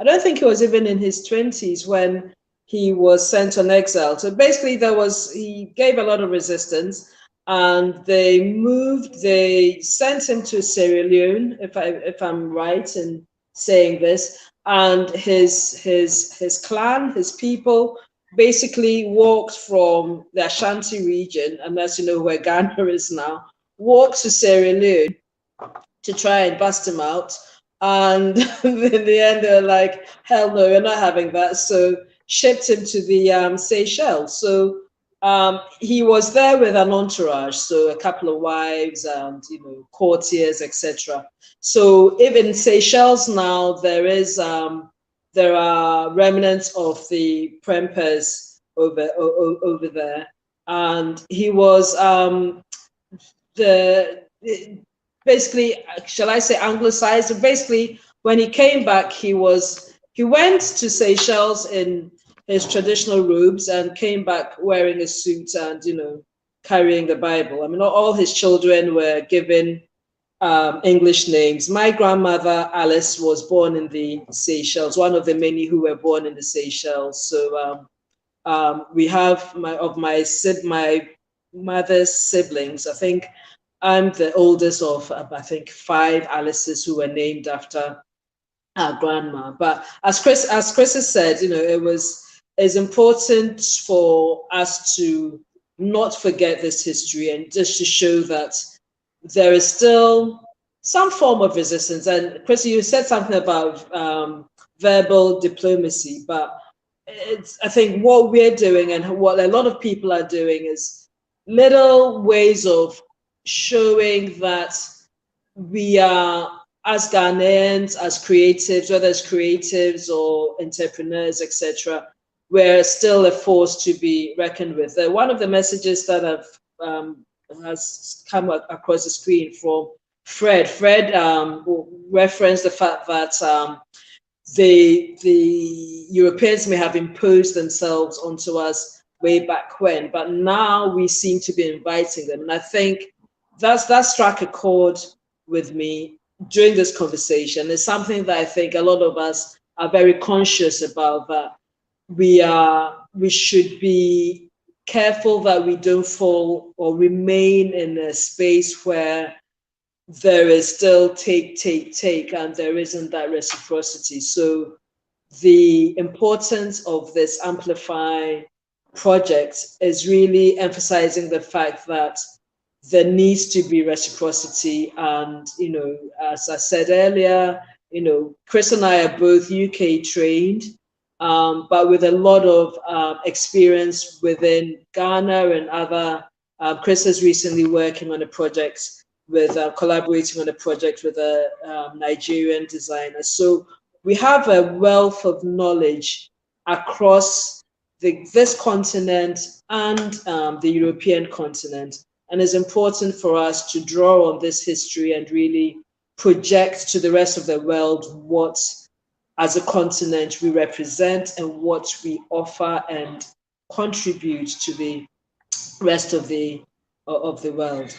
don't think he was even in his 20s when he was sent on exile. So basically he gave a lot of resistance, and they sent him to Sierra Leone, if I'm right in saying this. and his clan, his people, basically walked from the Ashanti region, and as you know where Ghana is now, walked to Sierra Leone to try and bust him out. And in the end, they're like, hell no, we're not having that. So shipped him to the Seychelles. So he was there with an entourage, so a couple of wives and courtiers, etc. So even in Seychelles now, there are remnants of the Prempers over there, and he was basically, shall I say, anglicized. So basically, when he came back, he went to Seychelles in his traditional robes and came back wearing a suit and carrying the Bible. I mean, all his children were given English names. My grandmother Alice was born in the Seychelles, one of the many who were born in the Seychelles. So we have my mother's siblings. I think I'm the oldest of, I think, 5 Alices who were named after our grandma. But as Chrissa said, it's important for us to not forget this history and just to show that there is still some form of resistance. And Chrissa, you said something about verbal diplomacy, but I think what we're doing and what a lot of people are doing is little ways of showing that we are, as Ghanaians, as creatives, whether it's creatives or entrepreneurs, etc., we're still a force to be reckoned with. One of the messages that has come across the screen from Fred referenced the fact that the Europeans may have imposed themselves onto us way back when, but now we seem to be inviting them. And I think that struck a chord with me during this conversation. It's something that I think a lot of us are very conscious about, that we should be careful that we don't fall or remain in a space where there is still take, and there isn't that reciprocity. So the importance of this Amplify project is really emphasizing the fact that there needs to be reciprocity. And, as I said earlier, Chris and I are both UK trained, but with a lot of experience within Ghana and other. Chris is recently working on a project collaborating on a project with a Nigerian designer. So we have a wealth of knowledge across this continent and the European continent. And it's important for us to draw on this history and really project to the rest of the world what, as a continent, we represent and what we offer and contribute to the rest of the world.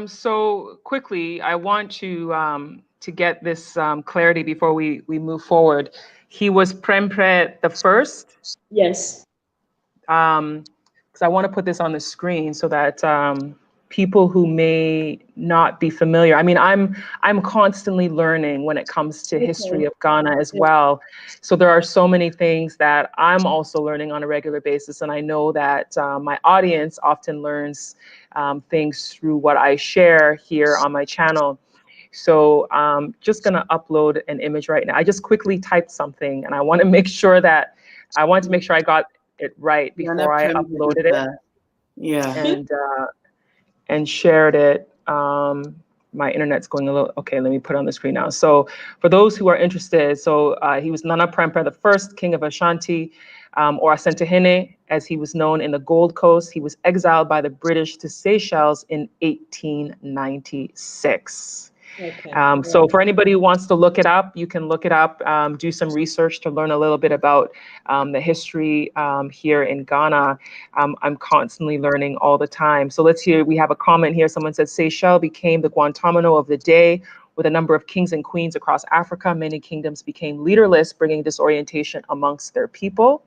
So quickly, I want to get this clarity before we move forward. He was Prempeh the first? Yes. Because I want to put this on the screen so that people who may not be familiar. I mean, I'm constantly learning when it comes to history of Ghana as well. So there are so many things that I'm also learning on a regular basis, and I know that my audience often learns things through what I share here on my channel. So just gonna upload an image right now. I just quickly typed something, and I want to make sure that I got it right before I uploaded it. Yeah. And shared it. My internet's going a little, okay, let me put it on the screen now. So for those who are interested, so he was Nana Prempeh the first, king of Ashanti, or Asantehene, as he was known in the Gold Coast. He was exiled by the British to Seychelles in 1896. Okay. So for anybody who wants to look it up, you can look it up, do some research to learn a little bit about the history here in Ghana. I'm constantly learning all the time. So let's hear, we have a comment here. Someone said, Seychelles became the Guantanamo of the day. With a number of kings and queens across Africa, many kingdoms became leaderless, bringing disorientation amongst their people.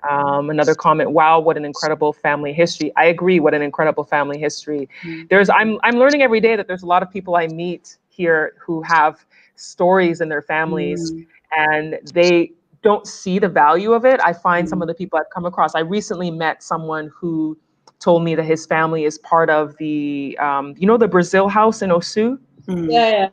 Another comment, wow, what an incredible family history. I agree, what an incredible family history. I'm learning every day that there's a lot of people I meet here who have stories in their families and they don't see the value of it. I find some of the people I've come across, I recently met someone who told me that his family is part of the, the Brazil house in Osu. Yeah.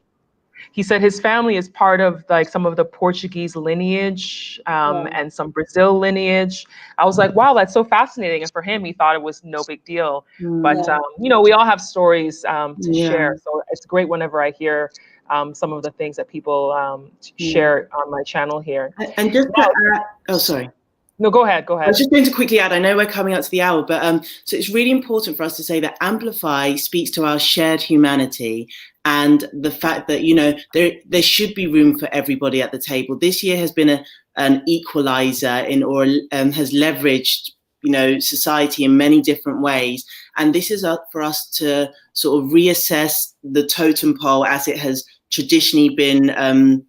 He said his family is part of like some of the Portuguese lineage and some Brazil lineage. I was like, wow, that's so fascinating. And for him, he thought it was no big deal. But, we all have stories to share. So it's great whenever I hear some of the things that people share on my channel here. And just to add, oh, sorry. No, go ahead. I was just going to quickly add, I know we're coming up to the hour, but so it's really important for us to say that Amplify speaks to our shared humanity and the fact that, there should be room for everybody at the table. This year has been an equalizer has leveraged, society in many different ways. And this is up for us to sort of reassess the totem pole as it has traditionally been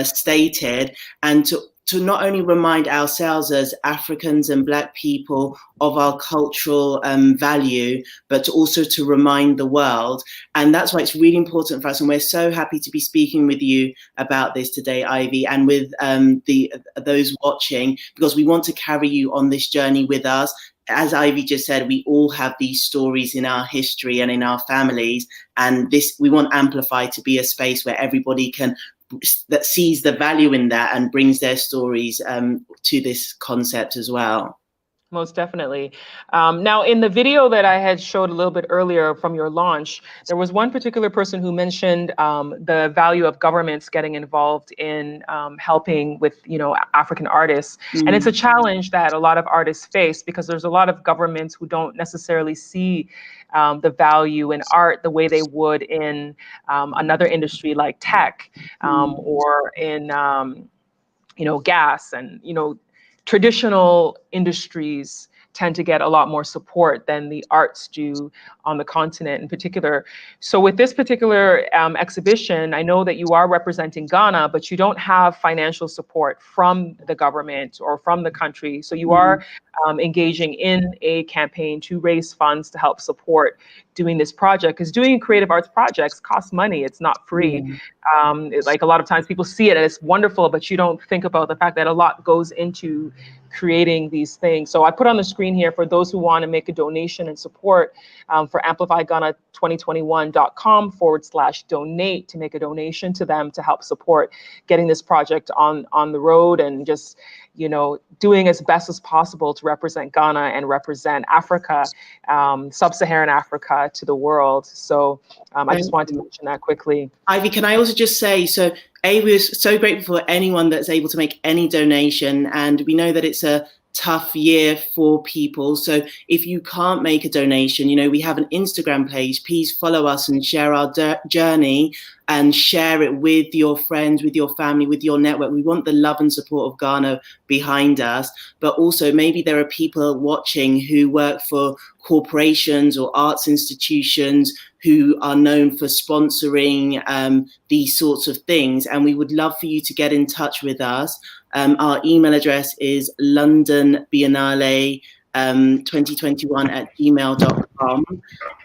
stated, and to not only remind ourselves as Africans and Black people of our cultural value, but also to remind the world. And that's why it's really important for us. And we're so happy to be speaking with you about this today, Ivy, and with those watching, because we want to carry you on this journey with us. As Ivy just said, we all have these stories in our history and in our families. And we want Amplify to be a space where everybody that sees the value in that and brings their stories to this concept as well. Most definitely. Now, in the video that I had showed a little bit earlier from your launch, there was one particular person who mentioned the value of governments getting involved in helping with, African artists. And it's a challenge that a lot of artists face because there's a lot of governments who don't necessarily see the value in art the way they would in another industry like tech or in, gas and, traditional industries tend to get a lot more support than the arts do on the continent in particular. So with this particular exhibition, I know that you are representing Ghana, but you don't have financial support from the government or from the country. So you are engaging in a campaign to raise funds to help support doing this project, because doing creative arts projects costs money. It's not free. Like a lot of times people see it and it's wonderful, but you don't think about the fact that a lot goes into creating these things. So I put on the screen here for those who want to make a donation and support for amplifyghana2021.com/donate to make a donation to them to help support getting this project on the road and just, doing as best as possible to represent Ghana and represent Africa, sub-Saharan Africa to the world. So I just wanted to mention that quickly. Ivy, can I also just say, so we're so grateful for anyone that's able to make any donation, and we know that it's a tough year for people. So if you can't make a donation, we have an Instagram page. Please follow us and share our journey and share it with your friends, with your family, with your network. We want the love and support of Ghana behind us, but also maybe there are people watching who work for corporations or arts institutions who are known for sponsoring these sorts of things. And we would love for you to get in touch with us. Our email address is London Biennale 2021@gmail.com,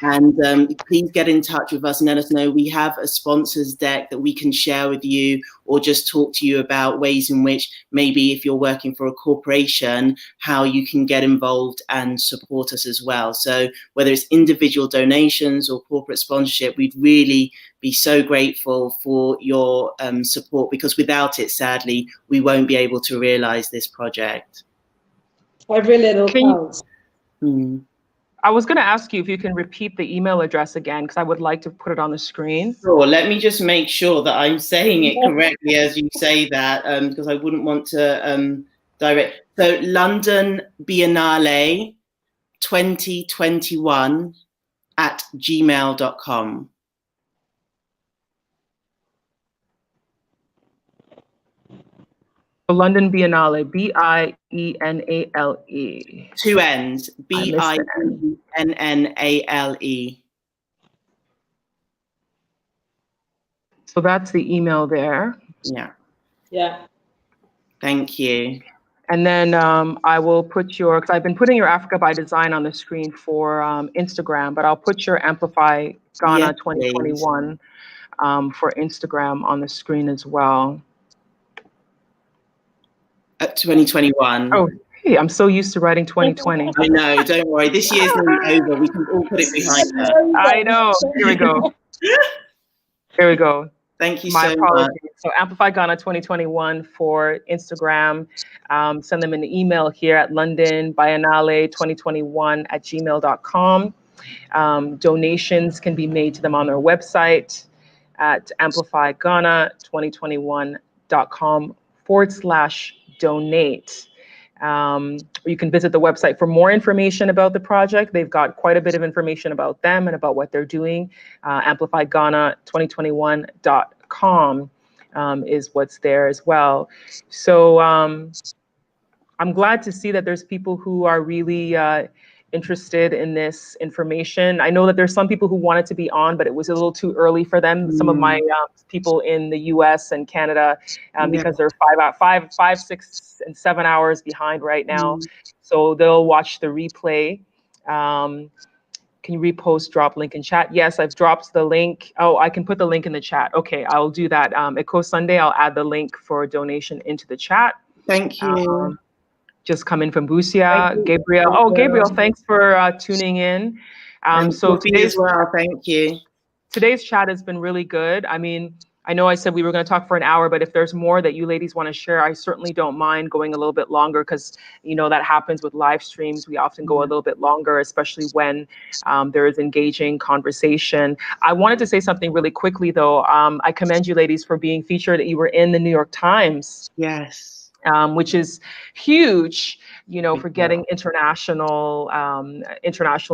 and please get in touch with us and let us know. We have a sponsors deck that we can share with you, or just talk to you about ways in which maybe if you're working for a corporation, how you can get involved and support us as well. So whether it's individual donations or corporate sponsorship, we'd really be so grateful for your support, because without it, sadly, we won't be able to realize this project. Every little counts. I was going to ask you if you can repeat the email address again, because I would like to put it on the screen. Sure. Let me just make sure that I'm saying it correctly as you say that, because I wouldn't want to direct. So London Biennale 2021@gmail.com. London Biennale, Biennale. 2 N's, Biennale. So that's the email there. Yeah. Thank you. And then I will put because I've been putting your Africa by Design on the screen for Instagram, but I'll put your Amplify Ghana 2021 for Instagram on the screen as well. 2021. Oh, hey, I'm so used to writing 2020. I know, don't worry. This year's nearly over. We can all put it behind us. I know. Here we go. Here we go. Thank you My so apologies. much. So Amplify Ghana 2021 for Instagram. Send them an email here at London Biennale 2021 at gmail.com. Donations can be made to them on their website at amplifyghana2021.com/donate. Or you can visit the website for more information about the project. They've got quite a bit of information about them and about what they're doing. Amplifyghana2021.com is what's there as well. So I'm glad to see that there's people who are really interested in this information. I know that there's some people who wanted to be on, but it was a little too early for them. Some of my people in the US and Canada, because they're 5, 6, and 7 hours behind right now. So they'll watch the replay. Can you repost, drop link in chat? Yes, I've dropped the link. Oh, I can put the link in the chat. Okay, I'll do that. Eco Sunday, I'll add the link for donation into the chat. Thank you. Just come in from Busia, Gabriel. Oh, Gabriel, thanks for tuning in. So today's, well, thank you. Today's chat has been really good. I mean, I know I said we were going to talk for an hour, but if there's more that you ladies want to share, I certainly don't mind going a little bit longer, because, you know, that happens with live streams. We often go a little bit longer, especially when there is engaging conversation. I wanted to say something really quickly, though. I commend you ladies for being featured. You were in the New York Times. Yes. Which is huge, you know, for getting international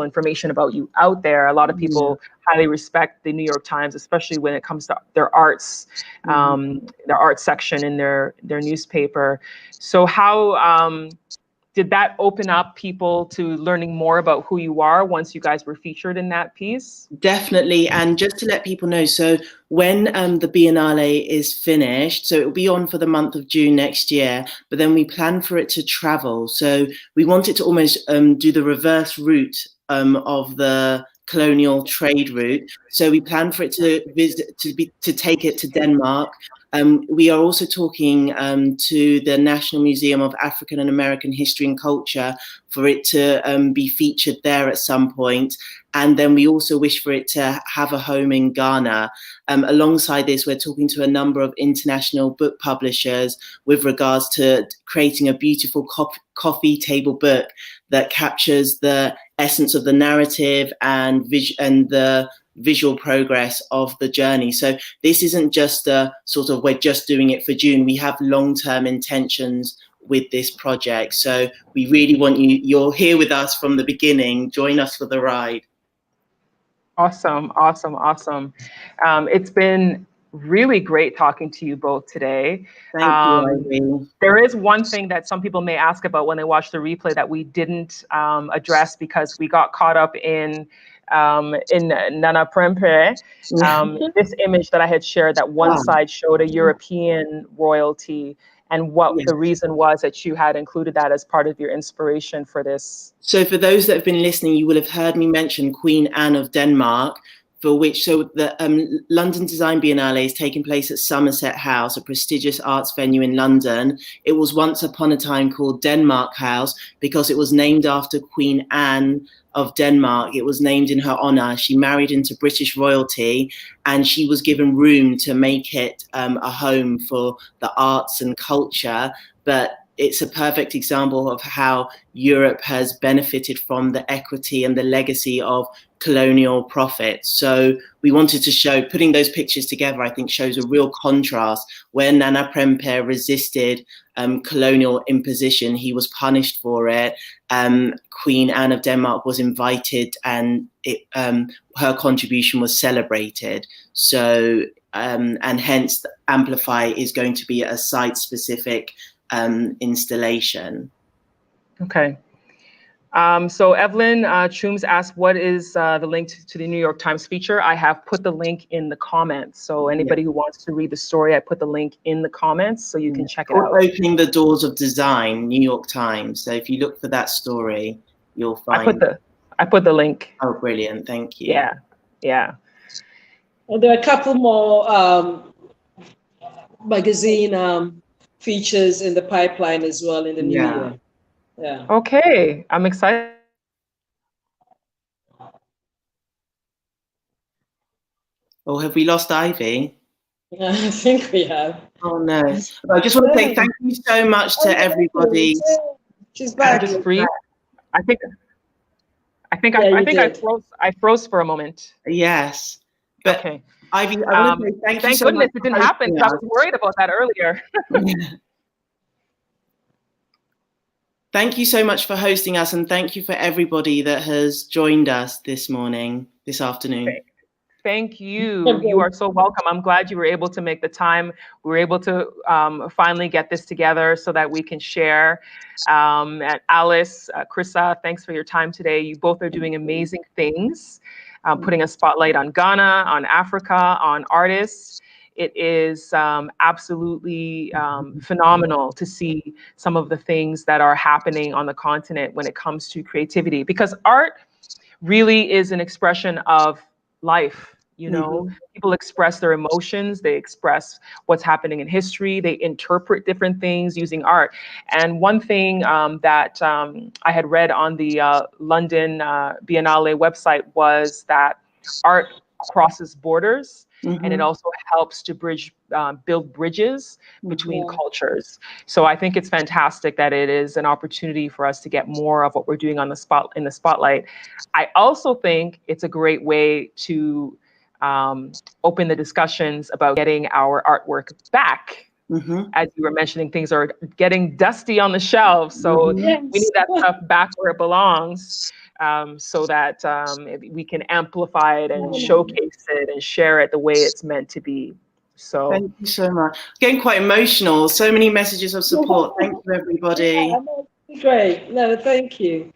information about you out there. A lot of people highly respect the New York Times, especially when it comes to their arts, their art section in their newspaper. So how did that open up people to learning more about who you are once you guys were featured in that piece? Definitely. And just to let people know, so when the Biennale is finished, so it will be on for the month of June next year, but then we plan for it to travel. So we want it to almost do the reverse route of the colonial trade route. So we plan for it to visit, to take it to Denmark. We are also talking to the National Museum of African and American History and Culture for it to be featured there at some point. And then we also wish for it to have a home in Ghana. Alongside this, we're talking to a number of international book publishers with regards to creating a beautiful coffee table book that captures the essence of the narrative and the visual progress of the journey. So this isn't just a sort of, we're just doing it for June. We have long-term intentions with this project. So we really want you're here with us from the beginning. Join us for the ride. Awesome, awesome, awesome. It's been really great talking to you both today. Thank you, Irene. There is one thing that some people may ask about when they watch the replay that we didn't address because we got caught up in Nana Prempeh, this image that I had shared, that one side showed a European royalty, and what the reason was that you had included that as part of your inspiration for this. So for those that have been listening, you will have heard me mention Queen Anne of Denmark, for which, so the London Design Biennale is taking place at Somerset House, a prestigious arts venue in London. It was once upon a time called Denmark House because it was named after Queen Anne of Denmark. It was named in her honor. She married into British royalty, and she was given room to make it a home for the arts and culture. But it's a perfect example of how Europe has benefited from the equity and the legacy of colonial profit. So we wanted to show, putting those pictures together, I think shows a real contrast. Where Nana Prempeh resisted colonial imposition, he was punished for it. Queen Anne of Denmark was invited, and her contribution was celebrated. So, and hence Amplify is going to be a site-specific installation. Okay. So Evelyn Chooms asked, what is the link to the New York Times feature? I have put the link in the comments. So anybody who wants to read the story, I put the link in the comments so you can check it out. Opening the Doors of Design, New York Times. So if you look for that story, you'll find. I put the link. Oh, brilliant. Thank you. Yeah. Yeah. And there are a couple more magazine features in the pipeline as well in the new year. Yeah. Okay, I'm excited. Or have we lost Ivy? I think we have. Oh no. I just want to say thank you so much to everybody. She's back. Just free. I think I froze for a moment. Yes. But okay. Ivy, I want to say thank you so much. Thank goodness it didn't happen. I was worried about that earlier. Thank you so much for hosting us, and thank you for everybody that has joined us this afternoon. Thank you. You are so welcome. I'm glad you were able to make the time. We were able to finally get this together so that we can share. And Alice, Chrissa, thanks for your time today. You both are doing amazing things, putting a spotlight on Ghana, on Africa, on artists. It is absolutely phenomenal to see some of the things that are happening on the continent when it comes to creativity, because art really is an expression of life. People express their emotions, they express what's happening in history, they interpret different things using art. And one thing that I had read on the London Biennale website was that art crosses borders, and it also helps to build bridges between cultures. So I think it's fantastic that it is an opportunity for us to get more of what we're doing in the spotlight. I also think it's a great way to open the discussions about getting our artwork back. As you were mentioning, things are getting dusty on the shelves, so we need that stuff back where it belongs, so that we can amplify it and showcase it and share it the way it's meant to be. So thank you so much. Getting quite emotional. So many messages of support. Thank you, everybody. Great. No, thank you.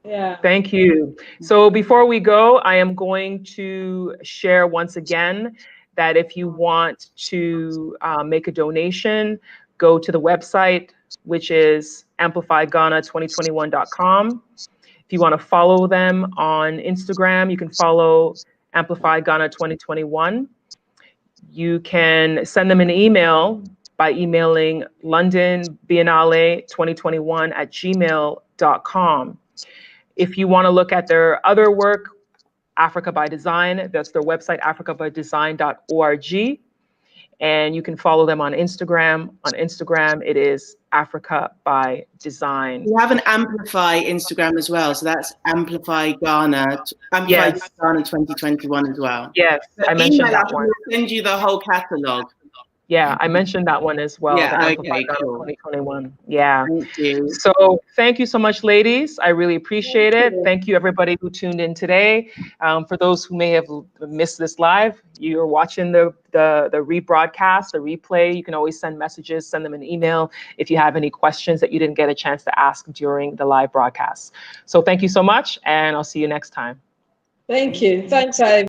Yeah. Thank you. So before we go, I am going to share once again that if you want to make a donation, go to the website, which is amplifyghana2021.com. If you want to follow them on Instagram, you can follow Amplify Ghana 2021. You can send them an email by emailing londonbiennale2021@gmail.com. If you want to look at their other work, Africa by Design, that's their website, africabydesign.org. And you can follow them on Instagram. On Instagram, it is Africa by Design. We have an Amplify Instagram as well. So that's Amplify Ghana, Amplify Ghana 2021 as well. Yes, I mentioned that one. We'll send you the whole catalog. Yeah, I mentioned that one as well. Yeah, okay, cool. 2021. Yeah. Thank you. So thank you so much, ladies. I really appreciate it. Thank you, everybody who tuned in today. For those who may have missed this live, you're watching the rebroadcast, the replay. You can always send messages, send them an email if you have any questions that you didn't get a chance to ask during the live broadcast. So thank you so much, and I'll see you next time. Thank you. Thanks, Ivy.